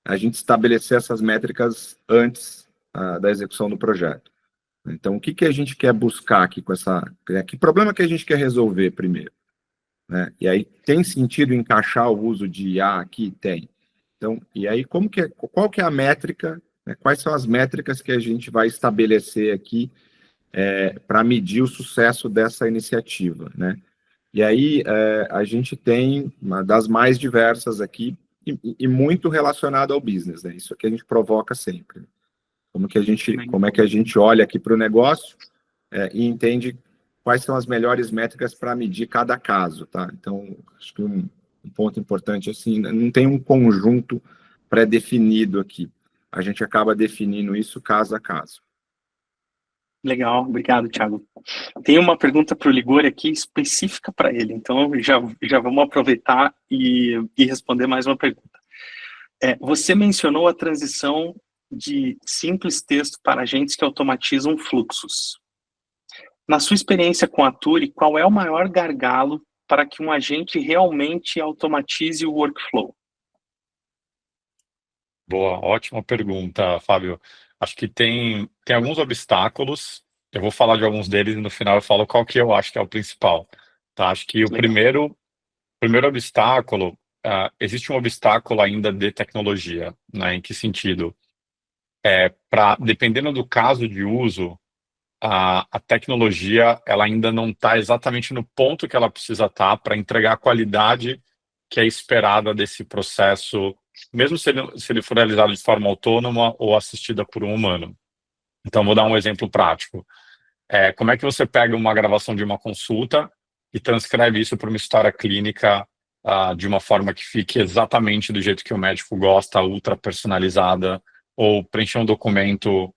a gente estabelecer essas métricas antes da execução do projeto. Então, o que a gente quer buscar aqui com essa... Que problema que a gente quer resolver primeiro? Né? E aí, tem sentido encaixar o uso de IA aqui? Tem. Então, e aí, qual que é a métrica, né? Quais são as métricas que a gente vai estabelecer aqui para medir o sucesso dessa iniciativa, né? E aí, a gente tem uma das mais diversas aqui e muito relacionada ao business, né? Isso aqui a gente provoca sempre. Como é que a gente olha aqui para o negócio e entende quais são as melhores métricas para medir cada caso, tá? Então, acho que um ponto importante, assim, não tem um conjunto pré-definido aqui. A gente acaba definindo isso caso a caso. Legal, obrigado, Thiago. Tem uma pergunta para o Ligori aqui específica para ele, então já vamos aproveitar e responder mais uma pergunta. Você mencionou a transição de simples texto para agentes que automatizam fluxos. Na sua experiência com a Turi, qual é o maior gargalo para que um agente realmente automatize o workflow? Boa, ótima pergunta, Fábio. Acho que tem alguns obstáculos, eu vou falar de alguns deles e no final eu falo qual que eu acho que é o principal. Tá? Acho que o primeiro obstáculo, existe um obstáculo ainda de tecnologia, né? Em que sentido? Dependendo do caso de uso, a tecnologia ela ainda não está exatamente no ponto que ela precisa estar para entregar a qualidade que é esperada desse processo, mesmo se ele for realizado de forma autônoma ou assistida por um humano. Então, vou dar um exemplo prático. Como é que você pega uma gravação de uma consulta e transcreve isso para uma história clínica de uma forma que fique exatamente do jeito que o médico gosta, ultra personalizada, ou preencher um documento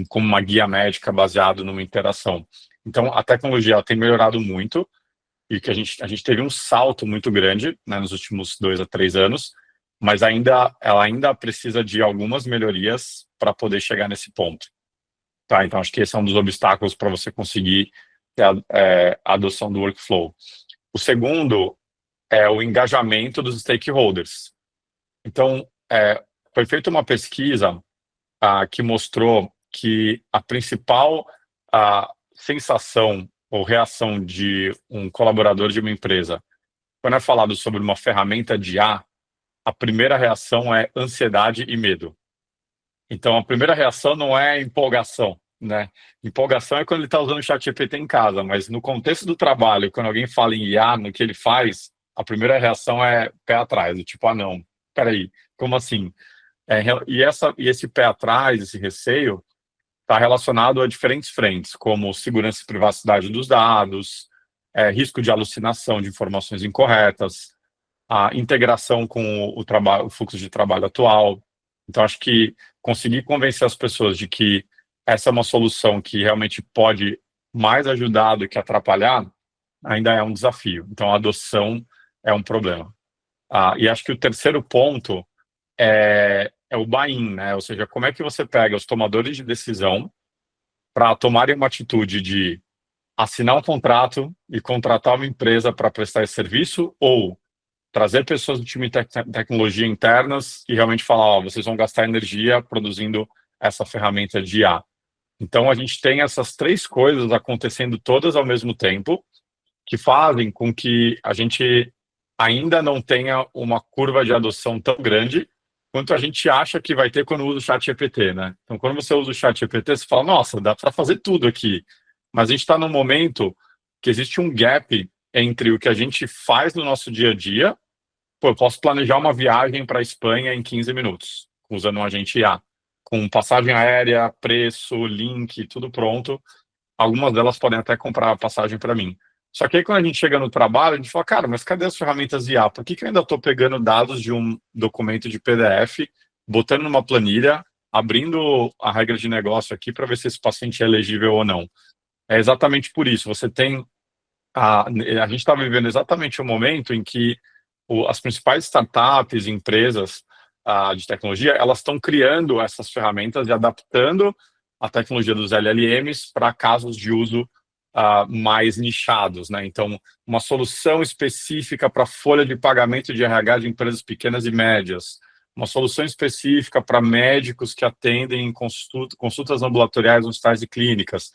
como uma guia médica baseado numa interação. Então, a tecnologia ela tem melhorado muito e que a gente teve um salto muito grande, né, nos últimos 2 a 3 anos, mas ela ainda precisa de algumas melhorias para poder chegar nesse ponto. Tá? Então, acho que esse é um dos obstáculos para você conseguir ter a adoção do workflow. O segundo é o engajamento dos stakeholders. Então, foi feita uma pesquisa que mostrou que a principal sensação ou reação de um colaborador de uma empresa, quando é falado sobre uma ferramenta de IA, a primeira reação é ansiedade e medo. Então, a primeira reação não é empolgação, né? Empolgação é quando ele está usando o ChatGPT em casa, mas no contexto do trabalho, quando alguém fala em IA, no que ele faz, a primeira reação é pé atrás, do tipo, não, peraí, como assim? E esse pé atrás, esse receio, está relacionado a diferentes frentes, como segurança e privacidade dos dados, risco de alucinação de informações incorretas, a integração com o fluxo de trabalho atual. Então, acho que conseguir convencer as pessoas de que essa é uma solução que realmente pode mais ajudar do que atrapalhar, ainda é um desafio. Então, a adoção é um problema. E acho que o terceiro ponto é o buy-in, né? Ou seja, como é que você pega os tomadores de decisão para tomarem uma atitude de assinar um contrato e contratar uma empresa para prestar esse serviço, ou trazer pessoas do time de tecnologia internas e realmente falar, ó, vocês vão gastar energia produzindo essa ferramenta de IA. Então, a gente tem essas três coisas acontecendo todas ao mesmo tempo, que fazem com que a gente ainda não tenha uma curva de adoção tão grande quanto a gente acha que vai ter quando usa o ChatGPT, né? Então, quando você usa o ChatGPT, você fala, nossa, dá para fazer tudo aqui. Mas a gente está num momento que existe um gap entre o que a gente faz no nosso dia a dia. Pô, eu posso planejar uma viagem para a Espanha em 15 minutos, usando um agente IA, com passagem aérea, preço, link, tudo pronto. Algumas delas podem até comprar a passagem para mim. Só que aí, quando a gente chega no trabalho, a gente fala, cara, mas cadê as ferramentas IA? Por que eu ainda estou pegando dados de um documento de PDF, botando numa planilha, abrindo a regra de negócio aqui para ver se esse paciente é elegível ou não? É exatamente por isso. Você tem a gente está vivendo exatamente o momento em que as principais startups, empresas de tecnologia, elas estão criando essas ferramentas e adaptando a tecnologia dos LLMs para casos de uso mais nichados, né? Então, uma solução específica para folha de pagamento de RH de empresas pequenas e médias, uma solução específica para médicos que atendem em consultas ambulatoriais nos hospitais e clínicas.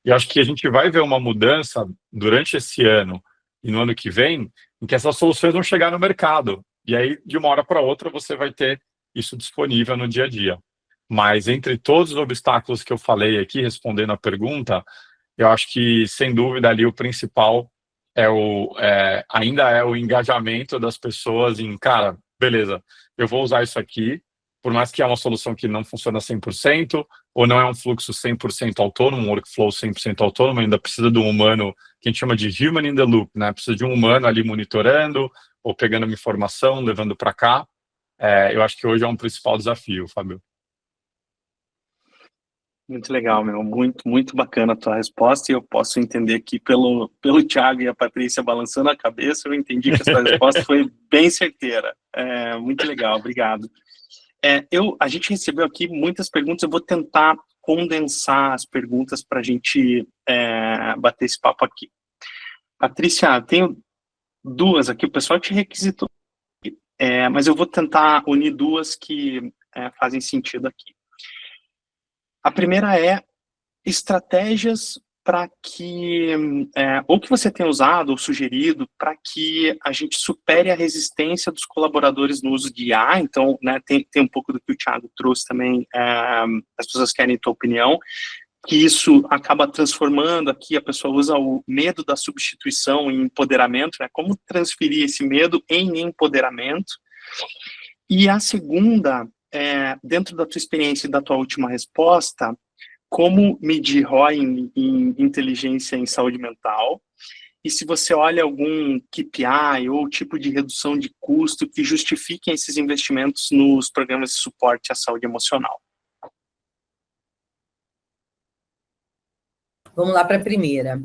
E acho que a gente vai ver uma mudança durante esse ano e no ano que vem, em que essas soluções vão chegar no mercado. E aí, de uma hora para outra, você vai ter isso disponível no dia a dia. Mas entre todos os obstáculos que eu falei aqui, respondendo a pergunta, eu acho que, sem dúvida, ali o principal ainda é o engajamento das pessoas em, cara, beleza, eu vou usar isso aqui, por mais que é uma solução que não funciona 100%, ou não é um fluxo 100% autônomo, um workflow 100% autônomo, ainda precisa de um humano, que a gente chama de human in the loop, né? Precisa de um humano ali monitorando, ou pegando uma informação, levando para cá. Eu acho que hoje é um principal desafio, Fábio. Muito legal, meu. Muito, muito bacana a tua resposta, e eu posso entender que pelo Thiago e a Patrícia balançando a cabeça, eu entendi que a sua resposta foi bem certeira. Muito legal, obrigado. A gente recebeu aqui muitas perguntas, eu vou tentar condensar as perguntas para a gente bater esse papo aqui. Patrícia, tenho duas aqui, o pessoal te requisitou, mas eu vou tentar unir duas que fazem sentido aqui. A primeira é estratégias para que, ou que você tenha usado ou sugerido, para que a gente supere a resistência dos colaboradores no uso de IA. Então, né, tem um pouco do que o Thiago trouxe também, as pessoas querem tua opinião, que isso acaba transformando aqui, a pessoa usa o medo da substituição em empoderamento, né, como transferir esse medo em empoderamento. E a segunda, dentro da tua experiência e da tua última resposta, como medir ROI em inteligência em saúde mental, e se você olha algum KPI ou tipo de redução de custo que justifiquem esses investimentos nos programas de suporte à saúde emocional. Vamos lá para a primeira.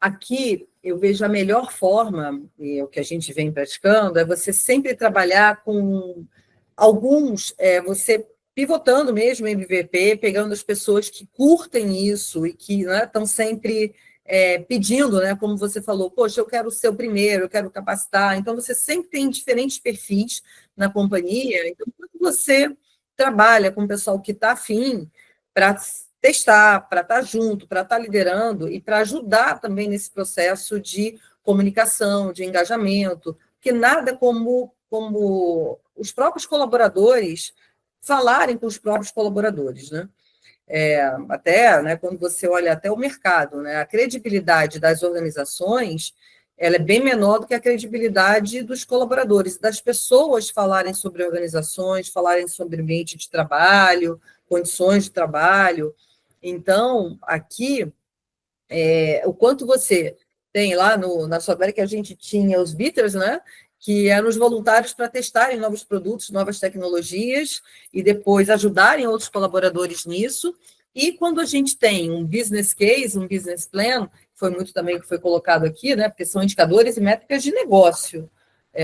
Aqui, eu vejo a melhor forma, e o que a gente vem praticando, é você sempre trabalhar com alguns, você pivotando mesmo em MVP, pegando as pessoas que curtem isso e que estão sempre pedindo, né, como você falou, poxa, eu quero ser o primeiro, eu quero capacitar. Então, você sempre tem diferentes perfis na companhia. Então, quando você trabalha com o pessoal que está afim para testar, para estar junto, para estar liderando e para ajudar também nesse processo de comunicação, de engajamento, que nada como os próprios colaboradores falarem com os próprios colaboradores, né? Até, né, quando você olha até o mercado, né, a credibilidade das organizações, ela é bem menor do que a credibilidade dos colaboradores, das pessoas falarem sobre organizações, falarem sobre ambiente de trabalho, condições de trabalho. Então, aqui, o quanto você tem lá na Software, que a gente tinha os bitters, né, que eram os voluntários para testarem novos produtos, novas tecnologias, e depois ajudarem outros colaboradores nisso. E quando a gente tem um business case, um business plan, foi muito também que foi colocado aqui, né, porque são indicadores e métricas de negócio.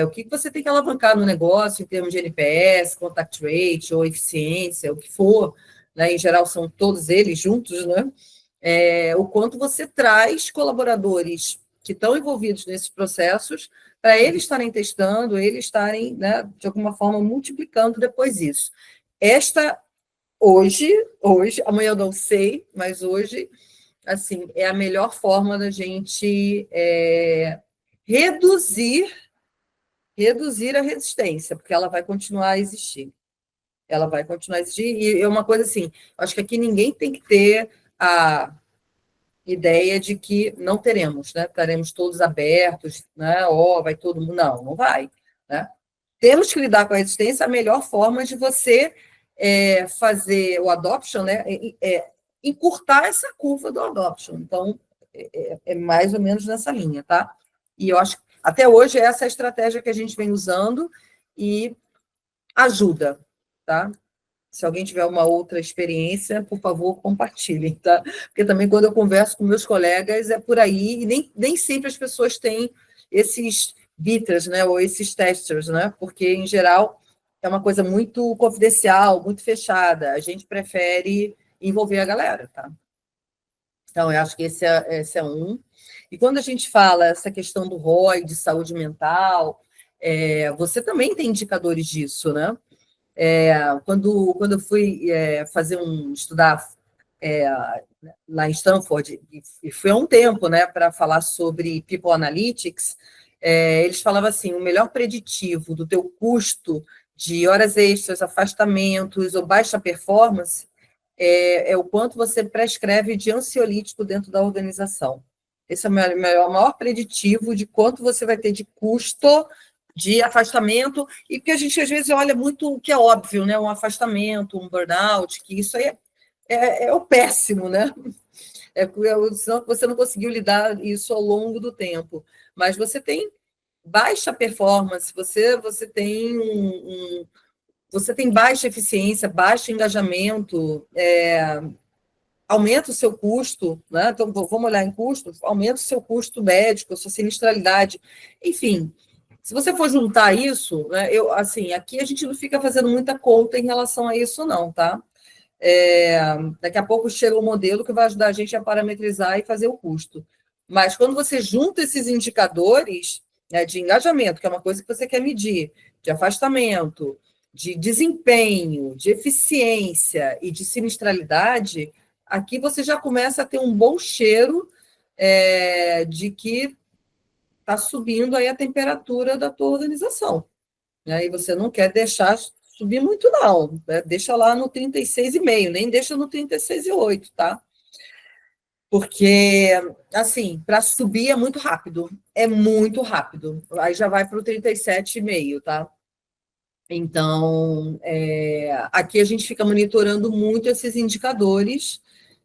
O que você tem que alavancar no negócio em termos de NPS, contact rate ou eficiência, o que for, né? Em geral são todos eles juntos, né? O quanto você traz colaboradores que estão envolvidos nesses processos para eles estarem testando, eles estarem, né, de alguma forma, multiplicando depois isso. Hoje, amanhã eu não sei, mas hoje, assim, é a melhor forma da gente reduzir a resistência, porque ela vai continuar a existir. Ela vai continuar a existir, e é uma coisa assim, acho que aqui ninguém tem que ter a ideia de que não teremos, né? Estaremos todos abertos, né? Vai todo mundo. Não vai, né? Temos que lidar com a resistência, a melhor forma de você fazer o adoption, né? Encurtar essa curva do adoption. Então, é mais ou menos nessa linha, tá? E eu acho que até hoje essa é a estratégia que a gente vem usando e ajuda, tá? Se alguém tiver uma outra experiência, por favor, compartilhem, tá? Porque também quando eu converso com meus colegas é por aí, e nem sempre as pessoas têm esses bitters, né? Ou esses testers, né? Porque, em geral, é uma coisa muito confidencial, muito fechada. A gente prefere envolver a galera, tá? Então, eu acho que esse é um. E quando a gente fala essa questão do ROI, de saúde mental, você também tem indicadores disso, né? Quando eu fui estudar lá em Stanford, e foi há um tempo, né, para falar sobre People Analytics, eles falavam assim, o melhor preditivo do teu custo de horas extras, afastamentos ou baixa performance é o quanto você prescreve de ansiolítico dentro da organização. Esse é o maior preditivo de quanto você vai ter de custo de afastamento, e porque a gente às vezes olha muito o que é óbvio, né? Um afastamento, um burnout, que isso aí é o péssimo, né? Senão você não conseguiu lidar isso ao longo do tempo. Mas você tem baixa performance, você tem você tem baixa eficiência, baixo engajamento, aumenta o seu custo, né? Então, vamos olhar em custo, aumenta o seu custo médico, a sua sinistralidade, enfim. Se você for juntar isso, né, aqui a gente não fica fazendo muita conta em relação a isso, não, tá? Daqui a pouco chega um modelo que vai ajudar a gente a parametrizar e fazer o custo. Mas quando você junta esses indicadores, né, de engajamento, que é uma coisa que você quer medir, de afastamento, de desempenho, de eficiência e de sinistralidade, aqui você já começa a ter um bom cheiro de que está subindo aí a temperatura da tua organização. Né? E você não quer deixar subir muito, não. Né? Deixa lá no 36,5, nem deixa no 36,8, tá? Porque, assim, para subir é muito rápido. É muito rápido. Aí já vai para o 37,5, tá? Então, aqui a gente fica monitorando muito esses indicadores,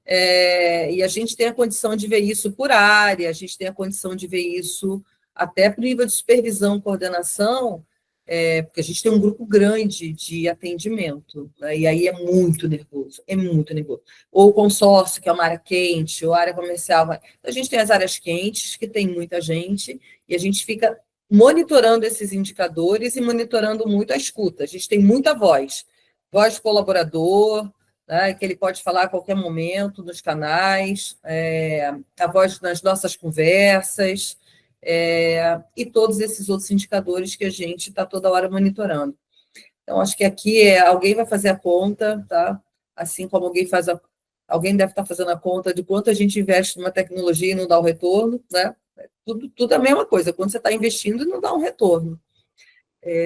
e a gente tem a condição de ver isso por área, a gente tem a condição de ver isso até para o nível de supervisão, coordenação, porque a gente tem um grupo grande de atendimento, né? E aí é muito nervoso. Ou o consórcio, que é uma área quente, ou a área comercial. A gente tem as áreas quentes, que tem muita gente, e a gente fica monitorando esses indicadores e monitorando muito a escuta. A gente tem muita voz do colaborador, né, que ele pode falar a qualquer momento nos canais, a voz nas nossas conversas, e todos esses outros indicadores que a gente está toda hora monitorando. Então, acho que aqui alguém vai fazer a conta, tá? Assim como alguém deve estar fazendo a conta de quanto a gente investe numa tecnologia e não dá o retorno, né? Tudo é a mesma coisa, quando você está investindo e não dá um retorno.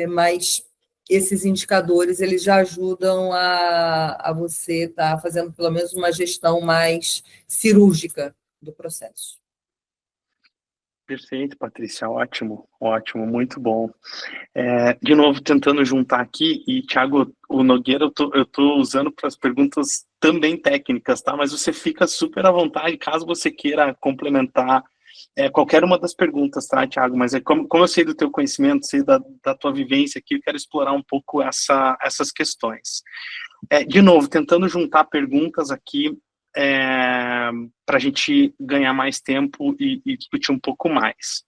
Mas esses indicadores, eles já ajudam a você estar fazendo, pelo menos, uma gestão mais cirúrgica do processo. Perfeito, Patrícia, ótimo, muito bom. De novo, tentando juntar aqui, e, Thiago, o Nogueira, eu tô usando para as perguntas também técnicas, tá? Mas você fica super à vontade, caso você queira complementar qualquer uma das perguntas, tá, Thiago? Mas como eu sei do teu conhecimento, sei da tua vivência aqui, eu quero explorar um pouco essas questões. De novo, tentando juntar perguntas aqui para a gente ganhar mais tempo e discutir um pouco mais.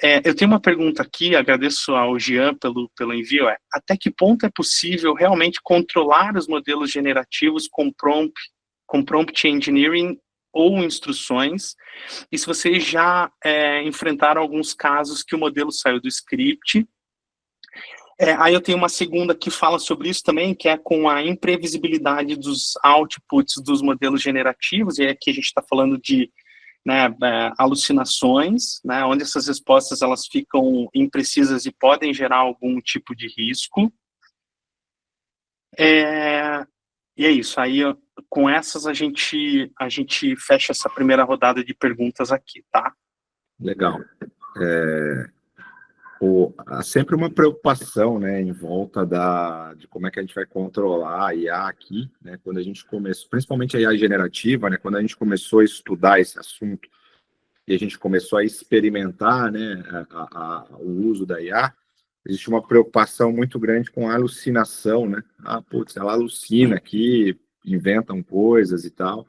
Eu tenho uma pergunta aqui, agradeço ao Jean pelo envio, até que ponto é possível realmente controlar os modelos generativos com prompt engineering ou instruções, e se vocês já enfrentaram alguns casos que o modelo saiu do script. Aí eu tenho uma segunda que fala sobre isso também, que é com a imprevisibilidade dos outputs dos modelos generativos, e aqui a gente está falando de alucinações, né, onde essas respostas elas ficam imprecisas e podem gerar algum tipo de risco. E é isso, aí com essas a gente fecha essa primeira rodada de perguntas aqui, tá? Legal. Há sempre uma preocupação, né, em volta de como é que a gente vai controlar a IA aqui, né, quando a gente começou, principalmente a IA generativa, né, quando a gente começou a estudar esse assunto e a gente começou a experimentar, né, o uso da IA, existe uma preocupação muito grande com a alucinação, né, putz, ela alucina aqui, inventam coisas e tal,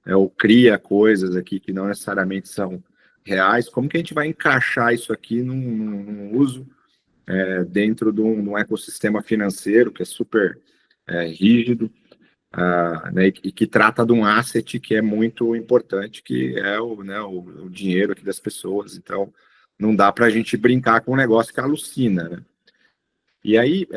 ou cria coisas aqui que não necessariamente são reais, como que a gente vai encaixar isso aqui num uso dentro de um ecossistema financeiro que é super rígido, né, e que trata de um asset que é muito importante, que é o dinheiro aqui das pessoas. Então, não dá para a gente brincar com um negócio que alucina, né? E aí,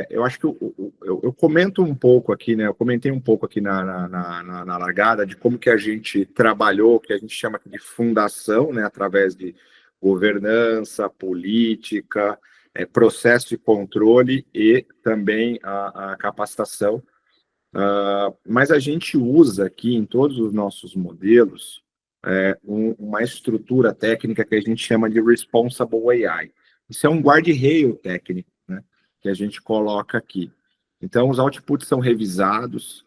eu acho que eu comento um pouco aqui, né? Eu comentei um pouco aqui na largada de como que a gente trabalhou, que a gente chama de fundação, né? Através de governança, política, processo de controle e também a capacitação. Mas a gente usa aqui em todos os nossos modelos uma estrutura técnica que a gente chama de Responsible AI. Isso é um guarda-reio técnico, né, que a gente coloca aqui. Então, os outputs são revisados,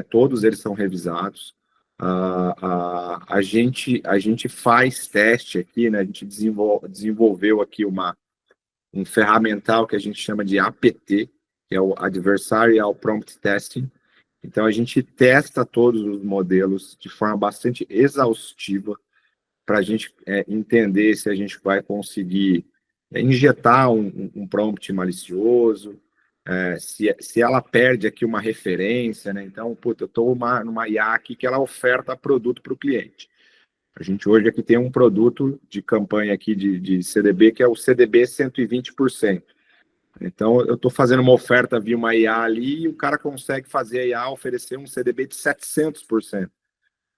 todos eles são revisados. A gente faz teste aqui, né, a gente desenvolveu aqui um ferramental que a gente chama de APT, que é o Adversarial Prompt Testing. Então, a gente testa todos os modelos de forma bastante exaustiva para a gente entender se a gente vai conseguir injetar um prompt malicioso, se ela perde aqui uma referência, né? Então, eu estou numa IA aqui que ela oferta produto para o cliente. A gente hoje aqui tem um produto de campanha aqui de CDB, que é o CDB 120%. Então, eu estou fazendo uma oferta via uma IA ali e o cara consegue fazer a IA oferecer um CDB de 700%.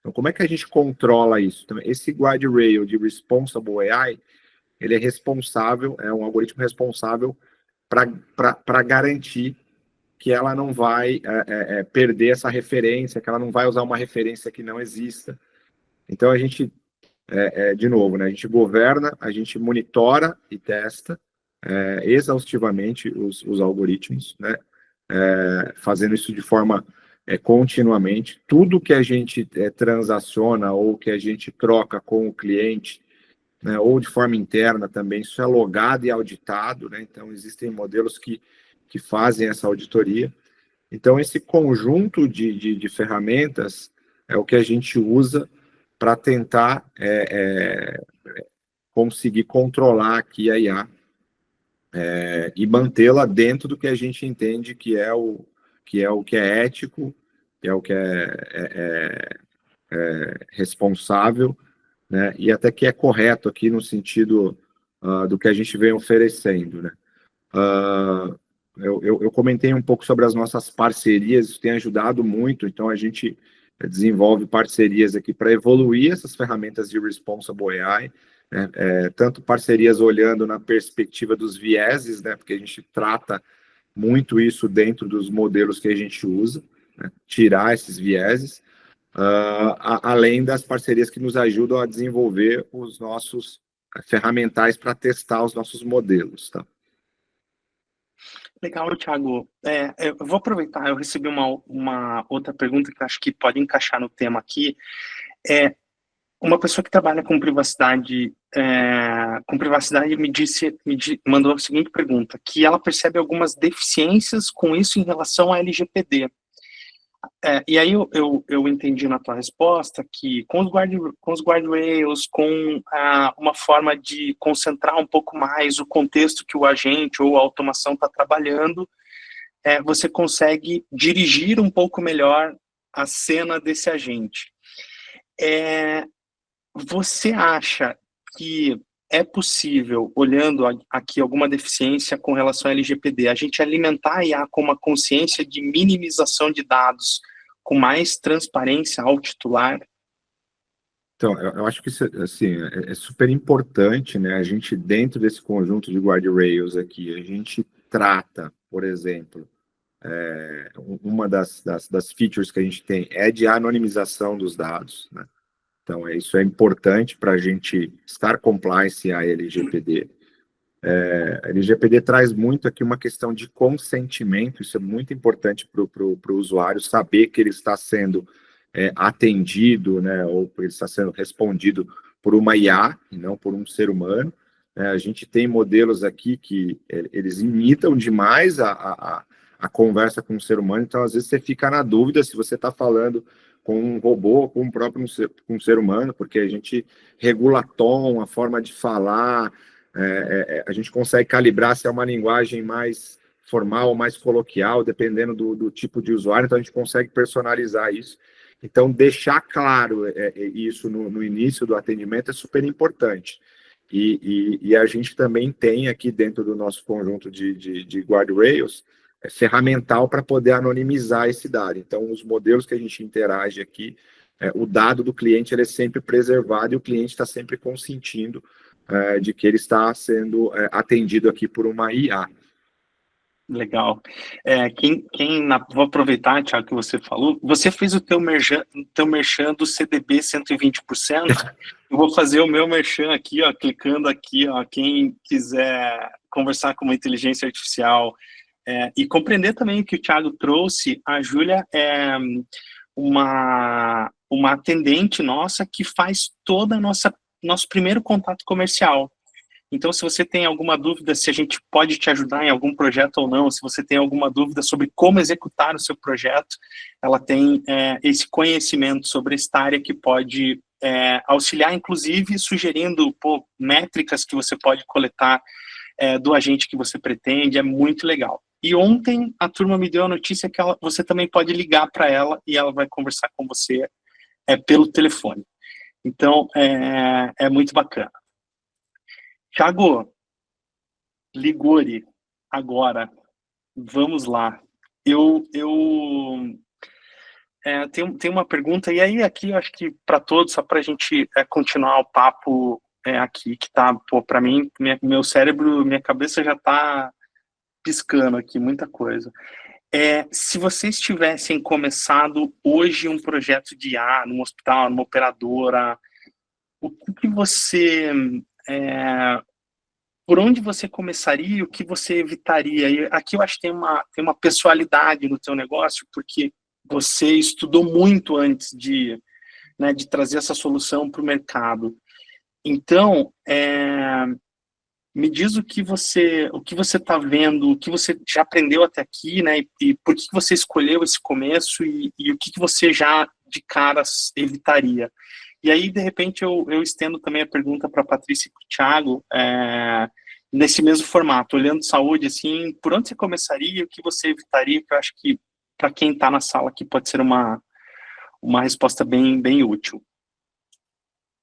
Então, como é que a gente controla isso? Então, esse guardrail de Responsible AI, ele é responsável, é um algoritmo responsável para garantir que ela não vai perder essa referência, que ela não vai usar uma referência que não exista. Então, a gente, de novo, né, a gente governa, a gente monitora e testa exaustivamente os algoritmos, né, fazendo isso de forma continuamente. Tudo que a gente transaciona ou que a gente troca com o cliente, né, ou de forma interna também, isso é logado e auditado, né? Então, existem modelos que fazem essa auditoria. Então, esse conjunto de ferramentas é o que a gente usa para tentar conseguir controlar aqui a IA e mantê-la dentro do que a gente entende que é ético, que é o que é responsável, né, e até que é correto aqui no sentido do que a gente vem oferecendo, né. Eu comentei um pouco sobre as nossas parcerias, isso tem ajudado muito, então a gente desenvolve parcerias aqui para evoluir essas ferramentas de Responsible AI, né, tanto parcerias olhando na perspectiva dos vieses, né, porque a gente trata muito isso dentro dos modelos que a gente usa, né, tirar esses vieses, além das parcerias que nos ajudam a desenvolver os nossos ferramentais para testar os nossos modelos, tá? Legal, Thiago. Eu vou aproveitar, eu recebi uma outra pergunta que eu acho que pode encaixar no tema aqui. Uma pessoa que trabalha com privacidade mandou a seguinte pergunta, que ela percebe algumas deficiências com isso em relação à LGPD. E aí eu entendi na tua resposta que com os guardrails, com uma forma de concentrar um pouco mais o contexto que o agente ou a automação está trabalhando, você consegue dirigir um pouco melhor a cena desse agente. Você acha que é possível, olhando aqui alguma deficiência com relação ao LGPD, a gente alimentar a IA com uma consciência de minimização de dados com mais transparência ao titular? Então, eu acho que isso, assim, é super importante, né? A gente, dentro desse conjunto de guardrails aqui, a gente trata, por exemplo, uma das features que a gente tem é de anonimização dos dados, né? Então, isso é importante para a gente estar compliance à LGPD. A LGPD traz muito aqui uma questão de consentimento, isso é muito importante para o usuário saber que ele está sendo atendido, né, ou ele está sendo respondido por uma IA e não por um ser humano. A gente tem modelos aqui que eles imitam demais a conversa com um ser humano, então às vezes você fica na dúvida se você está falando com um robô, com um ser humano, porque a gente regula tom, a forma de falar, a gente consegue calibrar se é uma linguagem mais formal ou mais coloquial, dependendo do tipo de usuário, então a gente consegue personalizar isso. Então, deixar claro isso no início do atendimento é super importante. E a gente também tem aqui dentro do nosso conjunto de guardrails ferramental para poder anonimizar esse dado. Então, os modelos que a gente interage aqui, o dado do cliente ele é sempre preservado e o cliente está sempre consentindo de que ele está sendo atendido aqui por uma IA. Legal. Vou aproveitar, Thiago, que você falou. Você fez o teu merchan do CDB 120%. Eu vou fazer o meu merchan aqui, ó, clicando aqui, ó, quem quiser conversar com uma inteligência artificial e compreender também o que o Thiago trouxe. A Júlia é uma atendente nossa que faz toda a nosso primeiro contato comercial. Então, se você tem alguma dúvida se a gente pode te ajudar em algum projeto ou não, se você tem alguma dúvida sobre como executar o seu projeto, ela tem esse conhecimento sobre esta área que pode auxiliar, inclusive sugerindo métricas que você pode coletar do agente que você pretende. É muito legal. E ontem a turma me deu a notícia que você também pode ligar para ela e ela vai conversar com você pelo telefone. Então, é muito bacana. Thiago, Ligori, agora, vamos lá. Tem uma pergunta, e aí aqui eu acho que para todos, só para a gente continuar o papo aqui, que tá, para mim, meu cérebro, minha cabeça já está piscando aqui, muita coisa. Se vocês tivessem começado hoje um projeto de IA num hospital, numa operadora, o que você... por onde você começaria e o que você evitaria? E aqui eu acho que tem uma pessoalidade no teu negócio, porque você estudou muito antes de trazer essa solução para o mercado. Então, me diz o que você está vendo, o que você já aprendeu até aqui, né? E por que você escolheu esse começo e o que você já de caras evitaria? E aí, de repente, eu estendo também a pergunta para a Patrícia e para o Thiago, nesse mesmo formato, olhando saúde, assim, por onde você começaria, o que você evitaria, que eu acho que, para quem está na sala aqui, pode ser uma resposta bem, bem útil.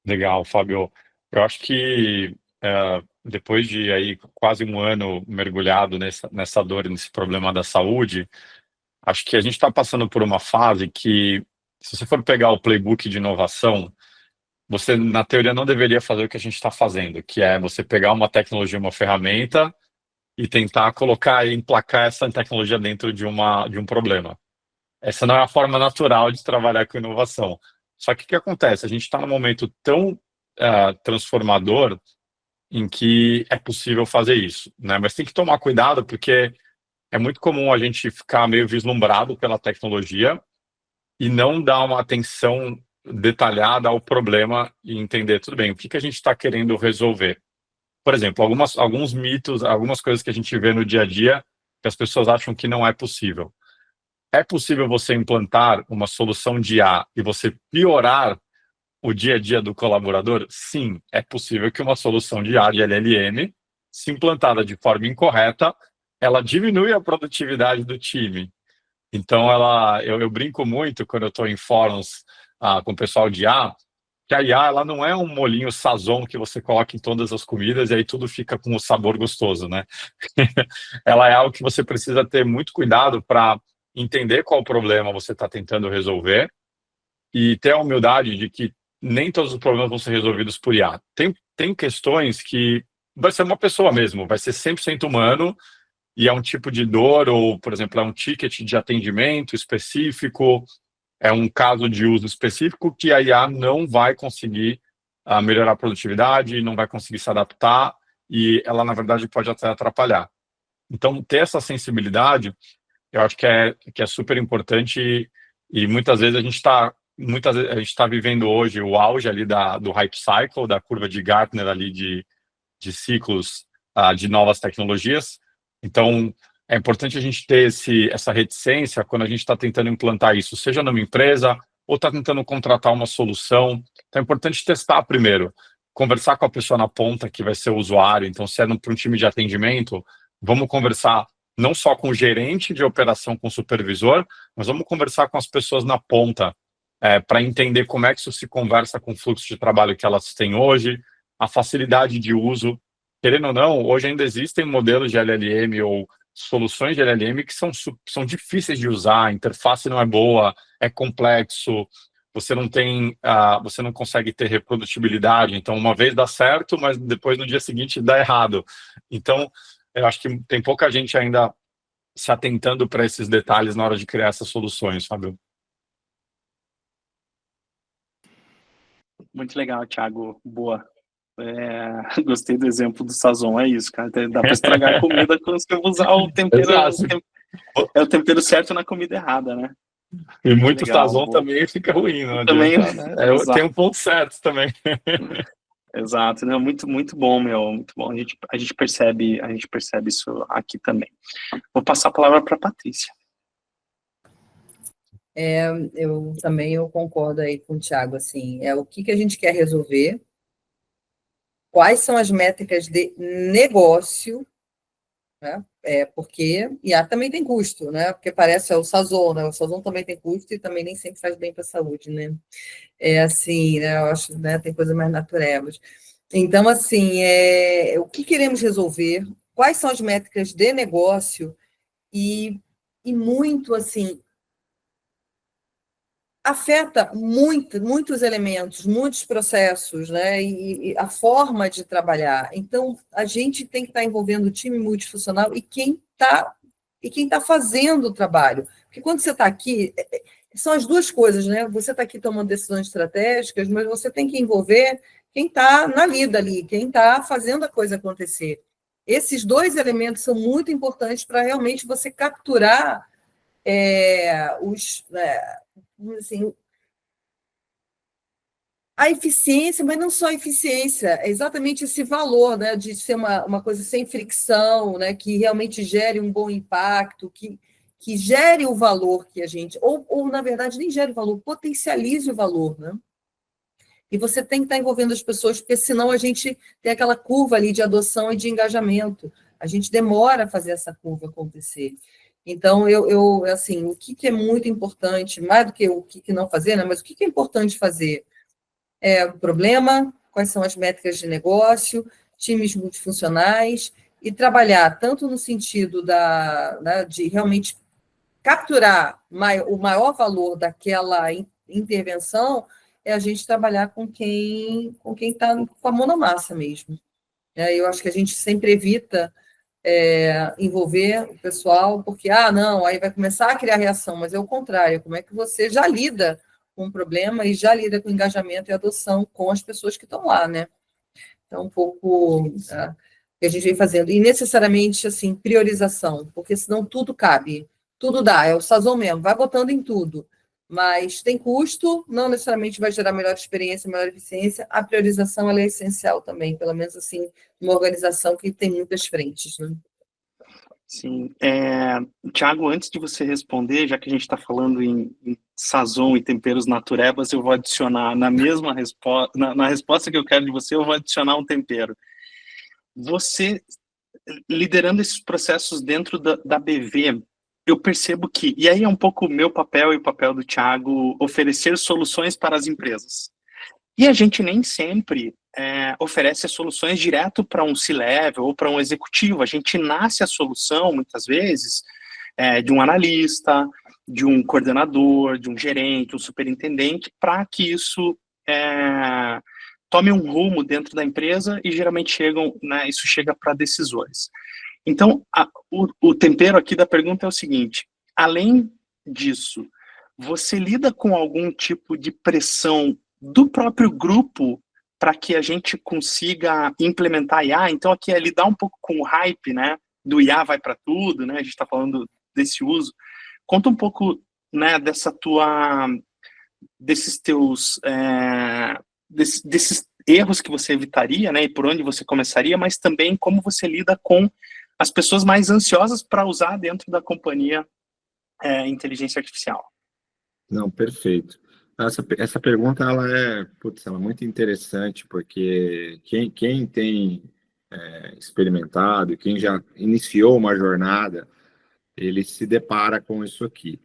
Legal, Fábio. Eu acho que depois de aí quase um ano mergulhado nessa dor, nesse problema da saúde, acho que a gente está passando por uma fase que, se você for pegar o playbook de inovação, você, na teoria, não deveria fazer o que a gente está fazendo, que é você pegar uma tecnologia, uma ferramenta e tentar colocar e emplacar essa tecnologia dentro de um problema. Essa não é a forma natural de trabalhar com inovação. Só que o que acontece? A gente está num momento tão transformador em que é possível fazer isso, né? Mas tem que tomar cuidado, porque é muito comum a gente ficar meio vislumbrado pela tecnologia e não dar uma atenção detalhada ao problema e entender, tudo bem, o que a gente está querendo resolver. Por exemplo, alguns mitos, algumas coisas que a gente vê no dia a dia que as pessoas acham que não é possível. é possível você implantar uma solução de IA e você piorar o dia a dia do colaborador? Sim, é possível que uma solução de IA de LLM, se implantada de forma incorreta, ela diminui a produtividade do time. Então, eu brinco muito quando eu estou em fóruns com o pessoal de IA, que a IA ela não é um molhinho Sazon que você coloca em todas as comidas e aí tudo fica com um sabor gostoso, né? Ela é algo que você precisa ter muito cuidado para entender qual problema você está tentando resolver e ter a humildade de que nem todos os problemas vão ser resolvidos por IA. Tem questões que vai ser uma pessoa mesmo, vai ser 100% humano e é um tipo de dor ou, por exemplo, é um ticket de atendimento específico, é um caso de uso específico que a IA não vai conseguir melhorar a produtividade, não vai conseguir se adaptar e ela, na verdade, pode até atrapalhar. Então, ter essa sensibilidade, eu acho que é super importante e muitas vezes a gente está vivendo hoje o auge ali do hype cycle, da curva de Gartner ali de ciclos de novas tecnologias. Então, é importante a gente ter essa reticência quando a gente está tentando implantar isso, seja numa empresa ou está tentando contratar uma solução. Então, é importante testar primeiro, conversar com a pessoa na ponta, que vai ser o usuário. Então, se é para um time de atendimento, vamos conversar não só com o gerente de operação, com o supervisor, mas vamos conversar com as pessoas na ponta, para entender como é que isso se conversa com o fluxo de trabalho que elas têm hoje, a facilidade de uso. Querendo ou não, hoje ainda existem modelos de LLM ou soluções de LLM que são difíceis de usar, a interface não é boa, é complexo, você não consegue ter reprodutibilidade, então uma vez dá certo, mas depois no dia seguinte dá errado. Então, eu acho que tem pouca gente ainda se atentando para esses detalhes na hora de criar essas soluções, Fábio. Muito legal, Thiago. Boa. Gostei do exemplo do Sazon, é isso, cara. Dá para estragar a comida quando você usar o tempero. É o tempero certo na comida errada, né? E muito Sazon também fica ruim, não também, adianta, né? Tem um ponto certo também. Exato, né? Muito, muito bom, meu, muito bom. A gente percebe isso aqui também. Vou passar a palavra para a Patrícia. Eu concordo aí com o Thiago, assim, o que a gente quer resolver, quais são as métricas de negócio, né? Porque IA também tem custo, né? Porque parece o Sazon, né? O Sazon também tem custo e também nem sempre faz bem para a saúde, né? É assim, né? Eu acho, né? Tem coisa mais naturebas. Então, assim, o que queremos resolver, quais são as métricas de negócio e muito, assim, afeta muitos elementos, muitos processos, né? E a forma de trabalhar. Então, a gente tem que estar envolvendo o time multifuncional e quem está fazendo o trabalho. Porque quando você está aqui, são as duas coisas, né? Você está aqui tomando decisões estratégicas, mas você tem que envolver quem está na lida ali, quem está fazendo a coisa acontecer. Esses dois elementos são muito importantes para realmente você capturar assim, a eficiência, mas não só a eficiência, é exatamente esse valor, né, de ser uma coisa sem fricção, né, que realmente gere um bom impacto, que gere o valor que a gente, ou na verdade, nem gere o valor, potencialize o valor, né? E você tem que estar envolvendo as pessoas, porque senão a gente tem aquela curva ali de adoção e de engajamento. A gente demora a fazer essa curva acontecer. Então, assim, o que é muito importante, mais do que o que não fazer, né? Mas o que é importante fazer? O problema, quais são as métricas de negócio, times multifuncionais, e trabalhar tanto no sentido de realmente capturar o maior valor daquela intervenção, é a gente trabalhar com quem está com a mão na massa mesmo. Eu acho que a gente sempre evita envolver o pessoal, porque, não, aí vai começar a criar reação, mas é o contrário, como é que você já lida com o problema e já lida com o engajamento e adoção com as pessoas que estão lá, né? Então, um pouco que a gente vem fazendo. E necessariamente, assim, priorização, porque senão tudo cabe, tudo dá, é o Sazon mesmo, vai botando em tudo. Mas tem custo, não necessariamente vai gerar melhor experiência, melhor eficiência. A priorização ela é essencial também, pelo menos assim, uma organização que tem muitas frentes, né? Sim. Thiago, antes de você responder, já que a gente está falando em sazon e temperos naturebas, eu vou adicionar na mesma resposta, na resposta que eu quero de você, eu vou adicionar um tempero. Você, liderando esses processos dentro da BV, eu percebo que, e aí é um pouco o meu papel e o papel do Thiago, oferecer soluções para as empresas. E a gente nem sempre oferece as soluções direto para um C-level ou para um executivo. A gente nasce a solução, muitas vezes, de um analista, de um coordenador, de um gerente, um superintendente, para que isso tome um rumo dentro da empresa e geralmente isso chega para decisores. Então, o tempero aqui da pergunta é o seguinte: além disso, você lida com algum tipo de pressão do próprio grupo para que a gente consiga implementar IA? Então, aqui é lidar um pouco com o hype, né, do IA vai para tudo, né, a gente está falando desse uso. Conta um pouco, né, desses teus, desses erros que você evitaria, né, e por onde você começaria, mas também como você lida com as pessoas mais ansiosas para usar dentro da companhia inteligência artificial. Não, perfeito. Essa pergunta ela é muito interessante, porque quem tem experimentado, quem já iniciou uma jornada, ele se depara com isso aqui.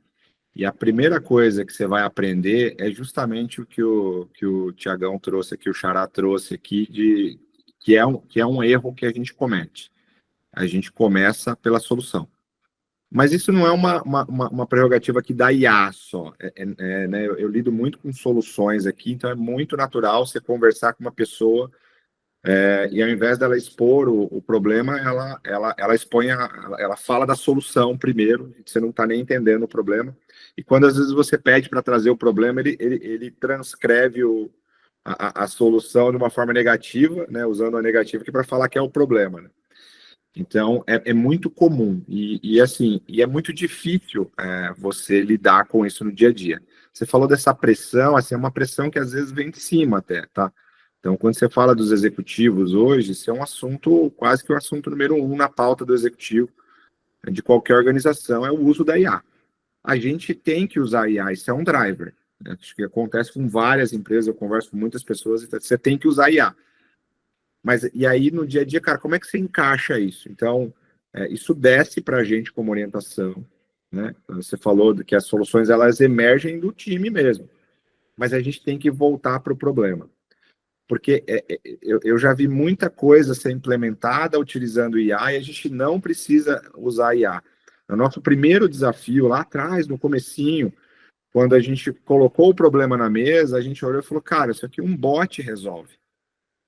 E a primeira coisa que você vai aprender é justamente o que o Tiagão trouxe aqui, o Xará trouxe aqui, que é um erro que a gente comete. A gente começa pela solução. Mas isso não é uma prerrogativa aqui da IA só. Né, eu lido muito com soluções aqui, então é muito natural você conversar com uma pessoa e ao invés dela expor o problema, ela fala da solução primeiro, você não está nem entendendo o problema. E quando às vezes você pede para trazer o problema, ele transcreve a solução de uma forma negativa, né, usando a negativa aqui para falar que é o problema, né? Então, é muito comum e é muito difícil você lidar com isso no dia a dia. Você falou dessa pressão, assim, é uma pressão que às vezes vem de cima até, tá? Então, quando você fala dos executivos hoje, isso é um assunto, quase que o assunto número 1 na pauta do executivo de qualquer organização, é o uso da IA. A gente tem que usar a IA, isso é um driver, né? Acho que acontece com várias empresas, eu converso com muitas pessoas, você tem que usar a IA. Mas, e aí, no dia a dia, cara, como é que você encaixa isso? Então, isso desce para a gente como orientação, né? Você falou que as soluções, elas emergem do time mesmo. Mas a gente tem que voltar para o problema. Porque eu já vi muita coisa ser implementada utilizando IA e a gente não precisa usar IA. O nosso primeiro desafio, lá atrás, no comecinho, quando a gente colocou o problema na mesa, a gente olhou e falou, cara, isso aqui um bot resolve.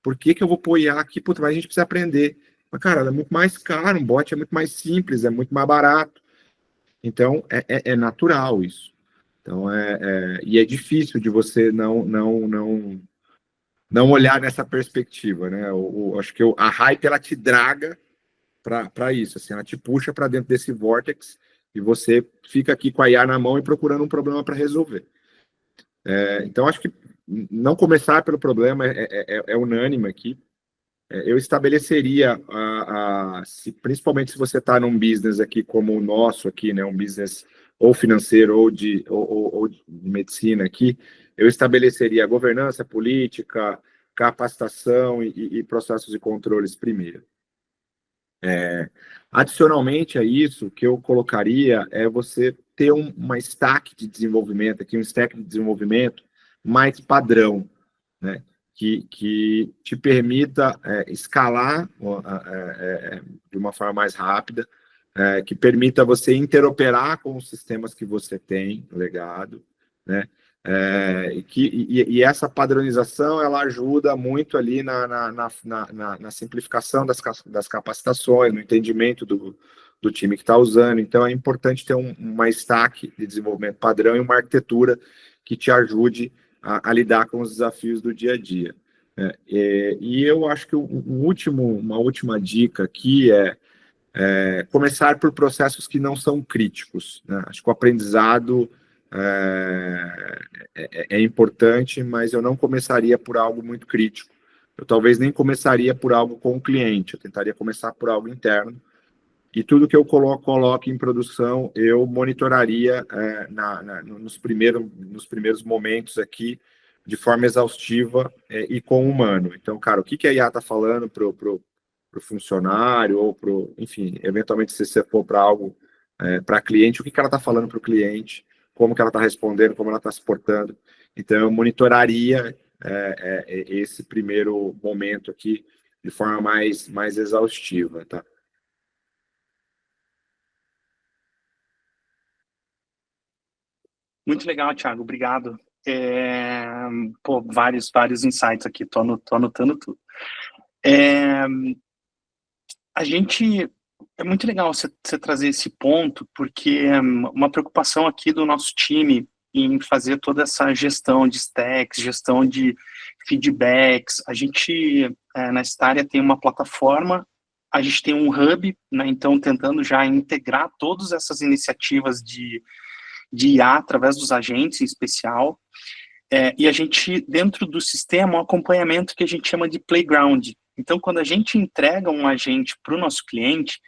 Por que eu vou pôr IA aqui? Puta, mas a gente precisa aprender. Mas, cara, é muito mais caro, um bot é muito mais simples, é muito mais barato. Então, é natural isso. Então, e é difícil de você não olhar nessa perspectiva, né? Acho que a hype, ela te draga para isso, assim, ela te puxa para dentro desse vórtex e você fica aqui com a IA na mão e procurando um problema para resolver. Então, acho que não começar pelo problema é unânime aqui. Eu estabeleceria, principalmente se você está num business aqui como o nosso aqui, né, um business ou financeiro ou de medicina aqui, eu estabeleceria a governança, política, capacitação e processos de controles primeiro. Adicionalmente a isso, o que eu colocaria é você ter uma stack de desenvolvimento, aqui um stack de desenvolvimento mais padrão, né? Que te permita escalar de uma forma mais rápida, que permita você interoperar com os sistemas que você tem legado, né? E essa padronização, ela ajuda muito ali na simplificação das capacitações, no entendimento do time que está usando. Então, é importante ter uma stack de desenvolvimento padrão e uma arquitetura que te ajude a lidar com os desafios do dia a dia. E eu acho que uma última dica aqui é começar por processos que não são críticos, né? Acho que o aprendizado é importante, mas eu não começaria por algo muito crítico. Eu talvez nem começaria por algo com o cliente, eu tentaria começar por algo interno, e tudo que eu coloco em produção, eu monitoraria nos primeiros momentos aqui, de forma exaustiva e com o humano. Então, cara, o que a IA está falando pro funcionário, ou enfim, eventualmente, se você for para algo, para cliente, o que ela está falando para o cliente, como que ela está respondendo, como ela está se portando. Então, eu monitoraria esse primeiro momento aqui de forma mais exaustiva, tá? Muito legal, Thiago, obrigado. Pô, vários insights aqui, tô anotando tudo. A gente, é muito legal você trazer esse ponto, porque uma preocupação aqui do nosso time em fazer toda essa gestão de stacks, gestão de feedbacks. A gente, na Staria, tem uma plataforma, a gente tem um hub, né, então tentando já integrar todas essas iniciativas de IA através dos agentes em especial, e a gente, dentro do sistema, um acompanhamento que a gente chama de playground. Então, quando a gente entrega um agente para o nosso cliente,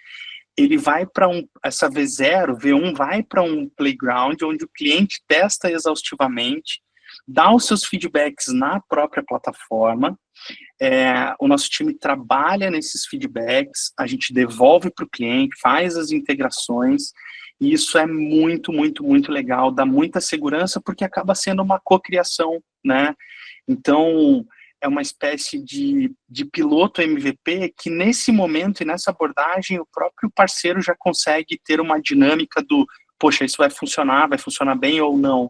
ele vai para essa V0, V1 vai para um playground onde o cliente testa exaustivamente, dá os seus feedbacks na própria plataforma, o nosso time trabalha nesses feedbacks, a gente devolve para o cliente, faz as integrações, e isso é muito, muito, muito legal, dá muita segurança, porque acaba sendo uma cocriação, né? Então, é uma espécie de piloto MVP que, nesse momento e nessa abordagem, o próprio parceiro já consegue ter uma dinâmica do, poxa, isso vai funcionar bem ou não,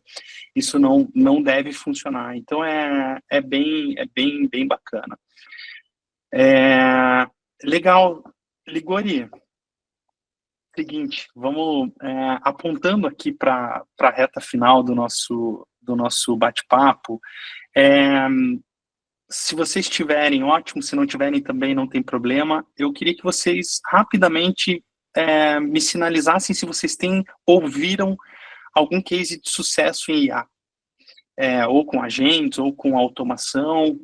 isso não deve funcionar. Então, é bem bacana. Legal, Liguori. Seguinte, vamos apontando aqui para a reta final do nosso bate-papo. Se vocês tiverem, ótimo, se não tiverem também não tem problema. Eu queria que vocês rapidamente me sinalizassem se vocês ouviram algum case de sucesso em IA, ou com agentes, ou com automação,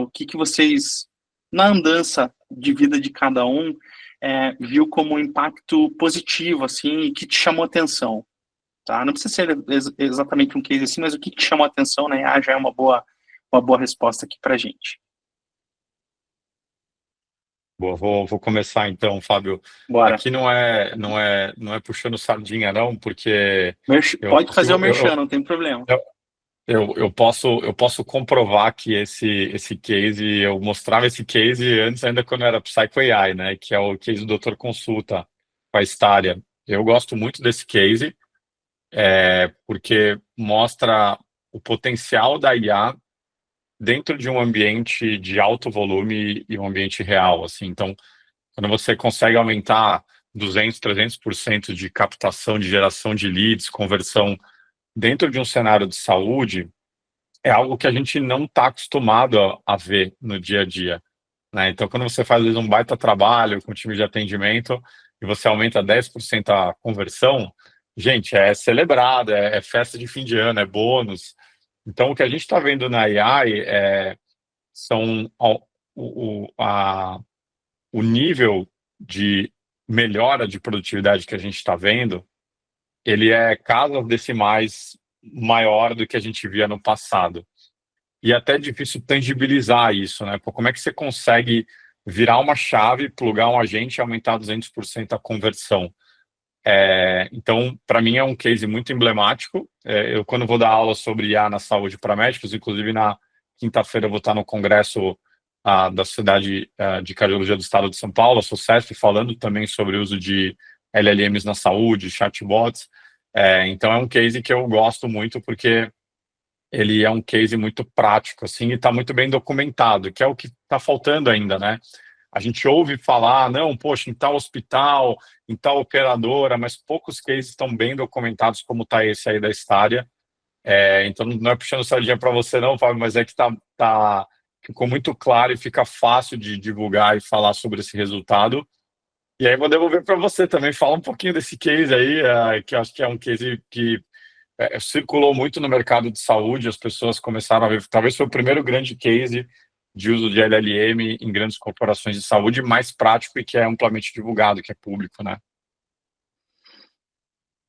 o que vocês, na andança de vida de cada um, viu como um impacto positivo, assim, e que te chamou atenção, tá? Não precisa ser exatamente um case assim, mas o que te chamou atenção, né? Já é uma boa resposta aqui pra gente. Boa, vou começar então, Fábio. Bora. Aqui não é puxando sardinha, não, porque... Pode fazer o merchan, não tem problema. Eu posso comprovar que esse case, eu mostrava esse case antes, ainda quando era Psycho AI, né? Que é o case do Doutor Consulta com a Staria. Eu gosto muito desse case, porque mostra o potencial da IA dentro de um ambiente de alto volume e um ambiente real, assim. Então, quando você consegue aumentar 200%, 300% de captação, de geração de leads, conversão dentro de um cenário de saúde, é algo que a gente não está acostumado a ver no dia a dia, né? Então, quando você faz, às vezes, um baita trabalho com o time de atendimento e você aumenta 10% a conversão, gente, é celebrado, é festa de fim de ano, é bônus. Então, o que a gente está vendo na AI são o nível de melhora de produtividade que a gente está vendo, ele é casas decimais maior do que a gente via no passado. E é até difícil tangibilizar isso, né? Como é que você consegue virar uma chave, plugar um agente e aumentar 200% a conversão? Então, para mim, é um case muito emblemático. Eu, quando vou dar aula sobre IA na saúde para médicos, inclusive na quinta-feira eu vou estar no congresso da Sociedade de Cardiologia do Estado de São Paulo, a SOCESP, falando também sobre o uso de LLMs na saúde, chatbots. Então, é um case que eu gosto muito, porque ele é um case muito prático, assim, e está muito bem documentado, que é o que está faltando ainda, né? A gente ouve falar, não, poxa, em tal hospital, em tal operadora, mas poucos cases estão bem documentados, como está esse aí da Staria. Então, não é puxando sardinha para você não, Fábio, mas é que ficou muito claro e fica fácil de divulgar e falar sobre esse resultado. E aí vou devolver para você também, fala um pouquinho desse case aí, que eu acho que é um case que circulou muito no mercado de saúde, as pessoas começaram a ver, talvez foi o primeiro grande case de uso de LLM em grandes corporações de saúde, mais prático e que é amplamente divulgado, que é público, né?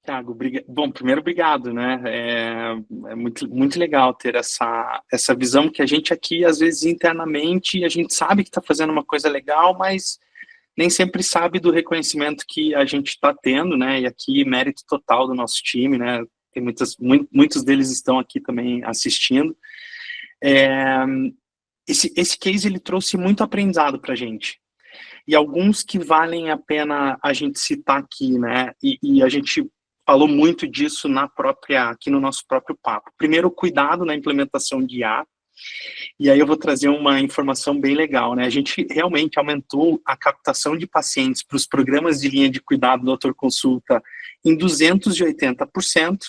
Thiago, bom, primeiro, obrigado, né? É muito, muito legal ter essa visão que a gente aqui, às vezes, internamente, a gente sabe que está fazendo uma coisa legal, mas nem sempre sabe do reconhecimento que a gente está tendo, né? E aqui, mérito total do nosso time, né? Tem muitos deles estão aqui também assistindo. Esse case, ele trouxe muito aprendizado para a gente. E alguns que valem a pena a gente citar aqui, né? E a gente falou muito disso aqui no nosso próprio papo. Primeiro, cuidado na implementação de IA. E aí eu vou trazer uma informação bem legal, né? A gente realmente aumentou a captação de pacientes para os programas de linha de cuidado doutor consulta em 280%.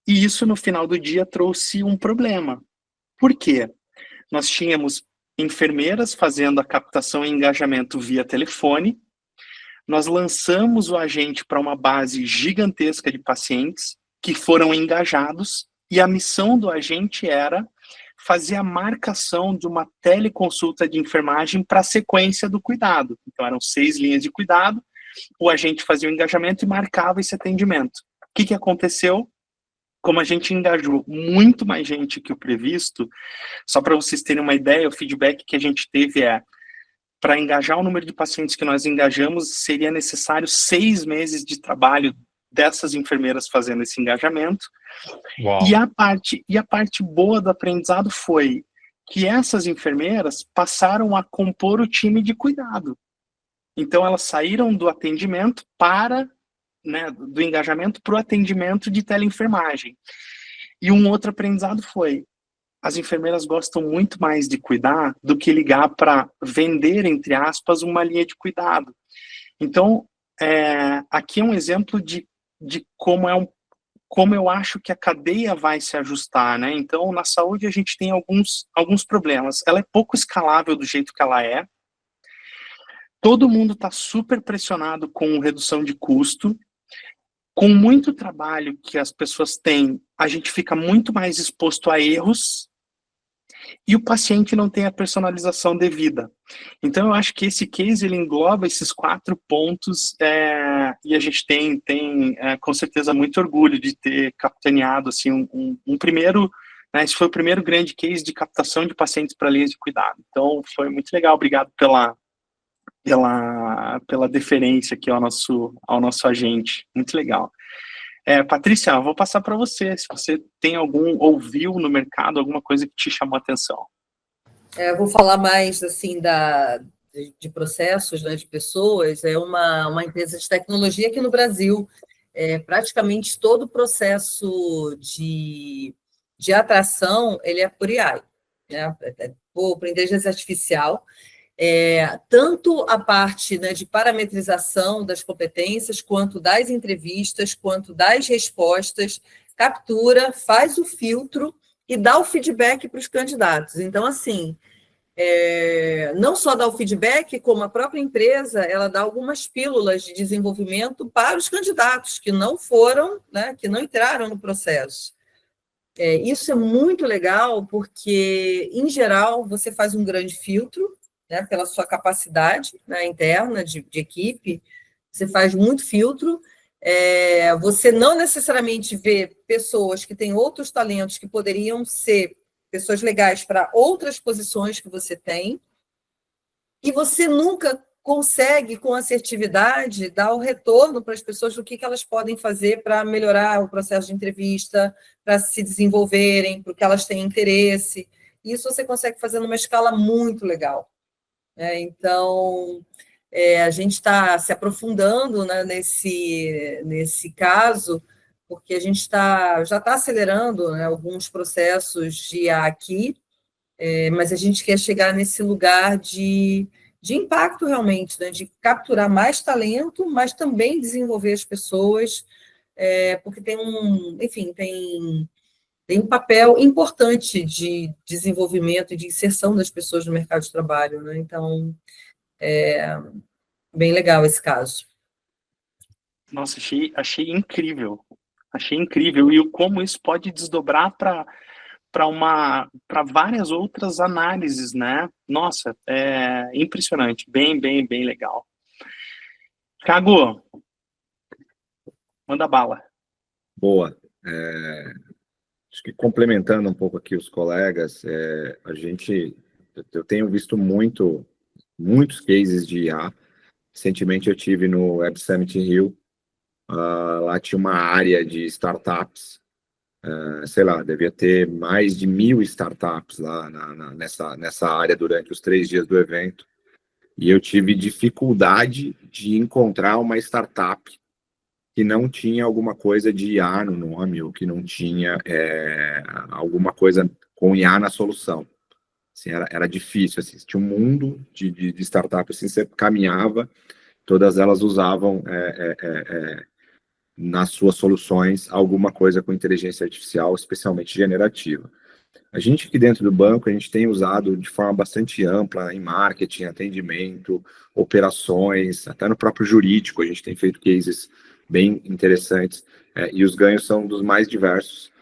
E isso, no final do dia, trouxe um problema. Por quê? Nós tínhamos enfermeiras fazendo a captação e engajamento via telefone. Nós lançamos o agente para uma base gigantesca de pacientes que foram engajados, e a missão do agente era fazer a marcação de uma teleconsulta de enfermagem para a sequência do cuidado. Então, eram 6 linhas de cuidado, o agente fazia o engajamento e marcava esse atendimento. O que aconteceu? Como a gente engajou muito mais gente que o previsto, só para vocês terem uma ideia, o feedback que a gente teve para engajar o número de pacientes que nós engajamos, seria necessário 6 meses de trabalho dessas enfermeiras fazendo esse engajamento. Uau. E a parte boa do aprendizado foi que essas enfermeiras passaram a compor o time de cuidado. Então, elas saíram do atendimento do engajamento para o atendimento de teleenfermagem. E um outro aprendizado foi: as enfermeiras gostam muito mais de cuidar do que ligar para vender, entre aspas, uma linha de cuidado. Então, aqui é um exemplo de como eu acho que a cadeia vai se ajustar, né? Então, na saúde, a gente tem alguns problemas. Ela é pouco escalável do jeito que ela é. Todo mundo está super pressionado com redução de custo. Com muito trabalho que as pessoas têm, a gente fica muito mais exposto a erros, e o paciente não tem a personalização devida. Então, eu acho que esse case, ele engloba esses 4 pontos, e a gente tem com certeza, muito orgulho de ter capitaneado assim, um primeiro, né, esse foi o primeiro grande case de captação de pacientes para linhas de cuidado. Então, foi muito legal. Obrigado pela deferência aqui ao nosso agente. Muito legal. Patrícia, eu vou passar para você, se você ouviu no mercado alguma coisa que te chamou a atenção. Eu vou falar mais assim de processos, né, de pessoas. É uma empresa de tecnologia aqui no Brasil. Praticamente todo o processo de atração, ele é por AI, né, por inteligência artificial. Tanto a parte, né, de parametrização das competências, quanto das entrevistas, quanto das respostas, captura, faz o filtro e dá o feedback para os candidatos. Então, assim, não só dá o feedback, como a própria empresa, ela dá algumas pílulas de desenvolvimento para os candidatos que não foram, né, que não entraram no processo. Isso é muito legal, porque, em geral, você faz um grande filtro, né, pela sua capacidade, né, interna de equipe, você faz muito filtro, você não necessariamente vê pessoas que têm outros talentos que poderiam ser pessoas legais para outras posições que você tem, e você nunca consegue, com assertividade, dar o retorno para as pessoas do que elas podem fazer para melhorar o processo de entrevista, para se desenvolverem, porque elas têm interesse. Isso você consegue fazer numa escala muito legal. Então, a gente está se aprofundando, né, nesse caso, porque a gente já está acelerando, né, alguns processos de IA aqui, mas a gente quer chegar nesse lugar de impacto realmente, né, de capturar mais talento, mas também desenvolver as pessoas, porque tem um papel importante de desenvolvimento e de inserção das pessoas no mercado de trabalho, né? Então, bem legal esse caso. Nossa, achei incrível. Achei incrível. E como isso pode desdobrar para várias outras análises, né? Nossa, é impressionante. Bem, bem, bem legal. Thiago, Manda bala. Boa. Acho que complementando um pouco aqui os colegas, eu tenho visto muitos cases de IA. Recentemente eu tive no Web Summit Rio, lá tinha uma área de startups, sei lá, devia ter mais de 1.000 startups lá nessa área durante os 3 dias do evento, e eu tive dificuldade de encontrar uma startup que não tinha alguma coisa de IA no nome, ou que não tinha alguma coisa com IA na solução. Assim, era difícil, assim, tinha um mundo de startups, assim, você caminhava, todas elas usavam nas suas soluções alguma coisa com inteligência artificial, especialmente generativa. A gente aqui dentro do banco, a gente tem usado de forma bastante ampla em marketing, atendimento, operações, até no próprio jurídico, a gente tem feito cases bem interessantes, e os ganhos são dos mais diversos.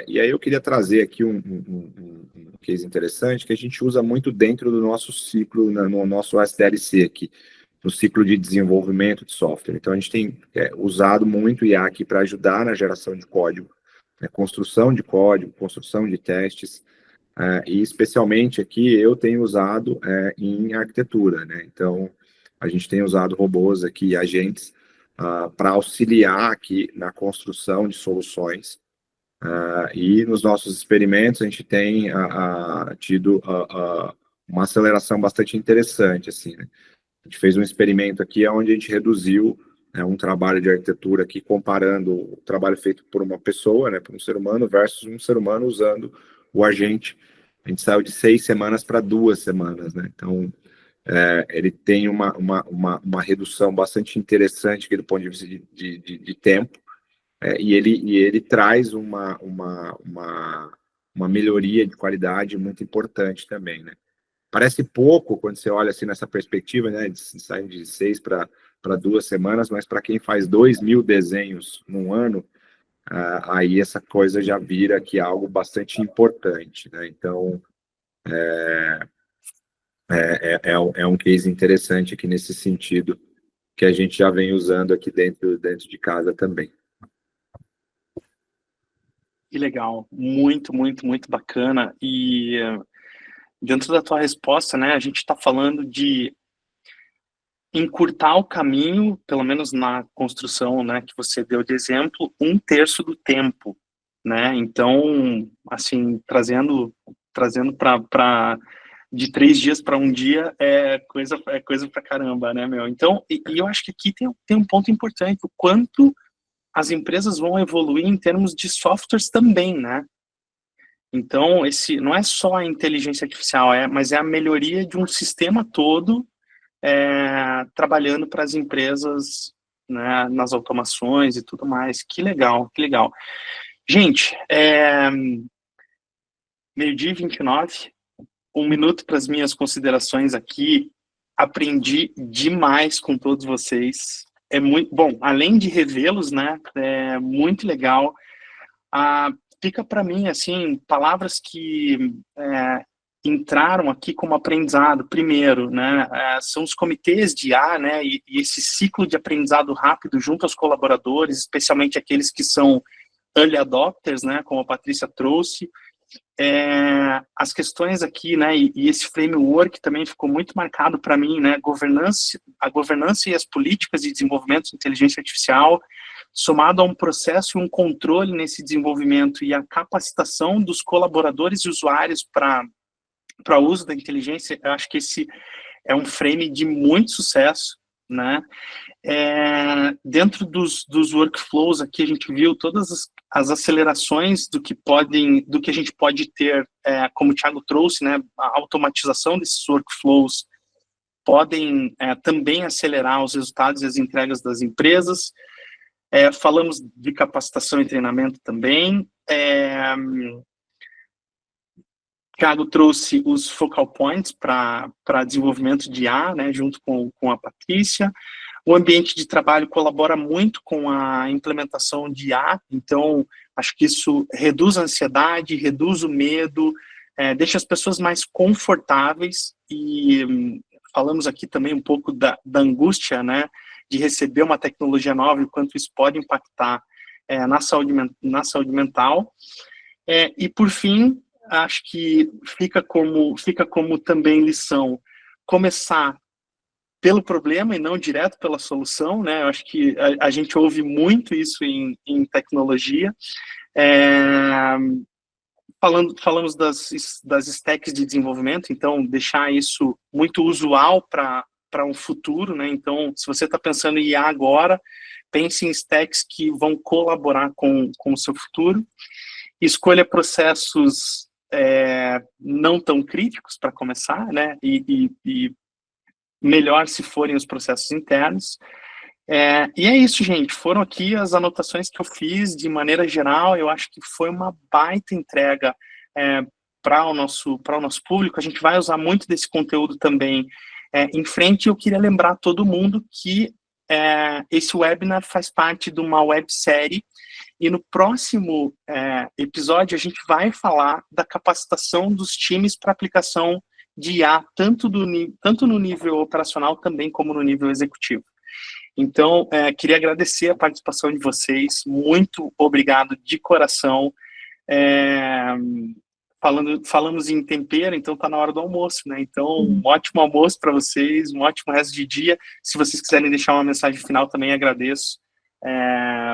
E aí eu queria trazer aqui um case interessante que a gente usa muito dentro do nosso ciclo, no nosso SDLC aqui, no ciclo de desenvolvimento de software. Então, a gente tem usado muito IA aqui para ajudar na geração de código, construção de código, construção de testes, e especialmente aqui eu tenho usado em arquitetura, né? Então, a gente tem usado robôs aqui, agentes, para auxiliar aqui na construção de soluções, e nos nossos experimentos a gente tem tido uma aceleração bastante interessante, assim, né? A gente fez um experimento aqui onde a gente reduziu um trabalho de arquitetura aqui, comparando o trabalho feito por uma pessoa, né, por um ser humano, versus um ser humano usando o agente. A gente saiu de 6 semanas para 2 semanas, né? Então, ele tem uma redução bastante interessante aqui do ponto de vista de tempo, e ele traz uma melhoria de qualidade muito importante também, né? Parece pouco quando você olha assim nessa perspectiva, né, de sair de 6 para 2 semanas, mas para quem faz 2.000 desenhos num ano, aí essa coisa já vira aqui algo bastante importante, né? Então, é um case interessante aqui nesse sentido, que a gente já vem usando aqui dentro de casa também. Que legal, muito, muito, muito bacana. E dentro da tua resposta, né, a gente está falando de encurtar o caminho, pelo menos na construção, né, que você deu de exemplo, 1/3 do tempo, né? Então, assim, trazendo para de 3 dias para 1 dia é coisa pra caramba, né, meu? Então, e eu acho que aqui tem um ponto importante, o quanto as empresas vão evoluir em termos de softwares também, né? Então, esse não é só a inteligência artificial, mas é a melhoria de um sistema todo, trabalhando para as empresas, né, nas automações e tudo mais. Que legal, que legal. Gente, 12:29, 1 minuto para as minhas considerações aqui. Aprendi demais com todos vocês. É muito bom, além de revê-los, né? É muito legal. Fica para mim, assim, palavras que entraram aqui como aprendizado. Primeiro, né? São os comitês de IA, né? E esse ciclo de aprendizado rápido junto aos colaboradores, especialmente aqueles que são early adopters, né? Como a Patrícia trouxe. As questões aqui, né, e esse framework também ficou muito marcado para mim, né, a governança e as políticas de desenvolvimento de inteligência artificial, somado a um processo e um controle nesse desenvolvimento e a capacitação dos colaboradores e usuários para o uso da inteligência. Eu acho que esse é um frame de muito sucesso, né? Dentro dos workflows aqui a gente viu todas as acelerações do que a gente pode ter, como o Thiago trouxe, né, a automatização desses workflows podem também acelerar os resultados e as entregas das empresas. Falamos de capacitação e treinamento também. Thiago trouxe os focal points para desenvolvimento de IA, né, junto com a Patrícia. O ambiente de trabalho colabora muito com a implementação de IA, então acho que isso reduz a ansiedade, reduz o medo, deixa as pessoas mais confortáveis, e falamos aqui também um pouco da angústia, né, de receber uma tecnologia nova e o quanto isso pode impactar na saúde mental. E, por fim, acho que fica como também lição começar pelo problema e não direto pela solução, né? Eu acho que a gente ouve muito isso em tecnologia. Falamos das stacks de desenvolvimento, então deixar isso muito usual para um futuro, né? Então, se você está pensando em IA agora, pense em stacks que vão colaborar com o seu futuro. Escolha processos não tão críticos para começar, né? E melhor se forem os processos internos. E é isso, gente. Foram aqui as anotações que eu fiz de maneira geral. Eu acho que foi uma baita entrega para o nosso público. A gente vai usar muito desse conteúdo também em frente. Eu queria lembrar todo mundo que esse webinar faz parte de uma websérie e no próximo episódio a gente vai falar da capacitação dos times para aplicação de IA, tanto no nível operacional também como no nível executivo. Então, queria agradecer a participação de vocês, muito obrigado de coração. Falamos em tempero, então está na hora do almoço, né? Então, um ótimo almoço para vocês, um ótimo resto de dia. Se vocês quiserem deixar uma mensagem final, também agradeço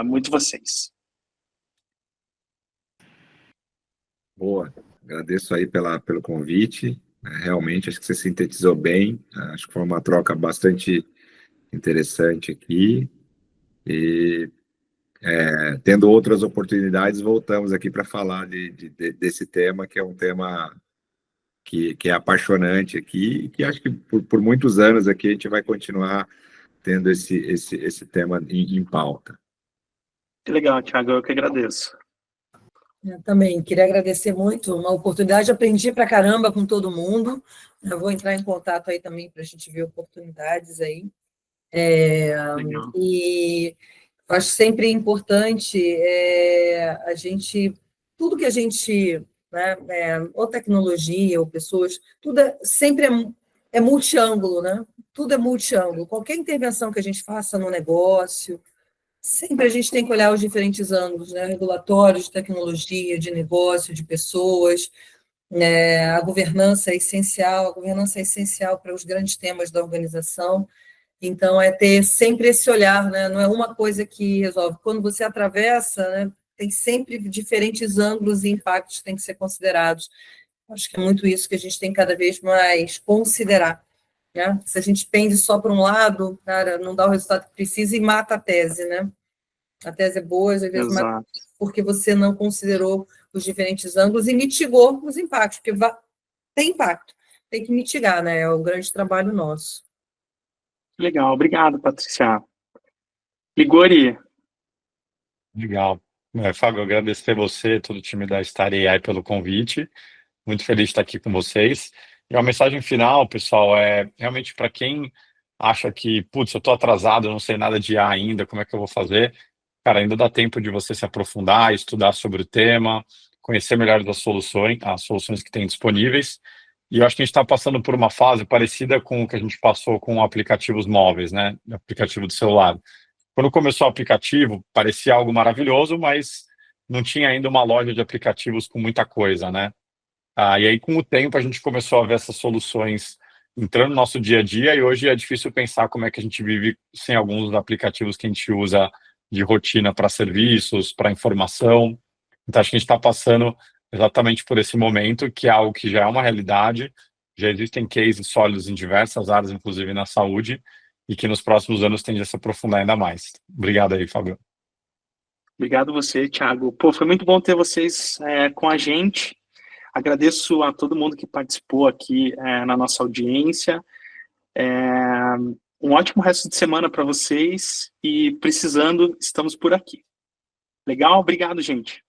muito vocês. Boa, agradeço aí pelo convite. Realmente, acho que você sintetizou bem. Acho que foi uma troca bastante interessante aqui. E tendo outras oportunidades, voltamos aqui para falar desse tema, que é um tema que é apaixonante aqui, e que acho que por muitos anos aqui a gente vai continuar tendo esse tema em pauta. Que legal, Thiago, eu que agradeço. Eu também queria agradecer muito, uma oportunidade, aprendi pra caramba com todo mundo. Eu vou entrar em contato aí também para a gente ver oportunidades aí. E eu acho sempre importante a gente, tudo que a gente, né, ou tecnologia, ou pessoas, tudo sempre é multiângulo, né? Tudo é multiângulo. Qualquer intervenção que a gente faça no negócio, sempre a gente tem que olhar os diferentes ângulos, né? Regulatórios, de tecnologia, de negócio, de pessoas. A governança é essencial para os grandes temas da organização. Então, ter sempre esse olhar, né? Não é uma coisa que resolve. Quando você atravessa, né, tem sempre diferentes ângulos e impactos que têm que ser considerados. Acho que é muito isso que a gente tem cada vez mais considerar. Né? Se a gente pende só para um lado, cara, não dá o resultado que precisa e mata a tese, né? A tese é boa, às vezes mata porque você não considerou os diferentes ângulos e mitigou os impactos, porque tem impacto, tem que mitigar, né? É o grande trabalho nosso. Legal, obrigado, Patrícia. Ligori. Legal. Fábio, agradecer você, todo o time da Star AI pelo convite. Muito feliz de estar aqui com vocês. E a mensagem final, pessoal, é realmente para quem acha que, putz, eu estou atrasado, eu não sei nada de IA ainda, como é que eu vou fazer? Cara, ainda dá tempo de você se aprofundar, estudar sobre o tema, conhecer melhor as soluções que tem disponíveis. E eu acho que a gente está passando por uma fase parecida com o que a gente passou com aplicativos móveis, né? Aplicativo do celular. Quando começou o aplicativo, parecia algo maravilhoso, mas não tinha ainda uma loja de aplicativos com muita coisa, né? E aí, com o tempo, a gente começou a ver essas soluções entrando no nosso dia a dia e hoje é difícil pensar como é que a gente vive sem alguns dos aplicativos que a gente usa de rotina para serviços, para informação. Então, acho que a gente está passando exatamente por esse momento, que é algo que já é uma realidade, já existem cases sólidos em diversas áreas, inclusive na saúde, e que nos próximos anos tende a se aprofundar ainda mais. Obrigado aí, Fábio. Obrigado você, Thiago. Pô, foi muito bom ter vocês com a gente. Agradeço a todo mundo que participou aqui na nossa audiência. Um ótimo resto de semana para vocês e precisando, estamos por aqui. Legal? Obrigado, gente.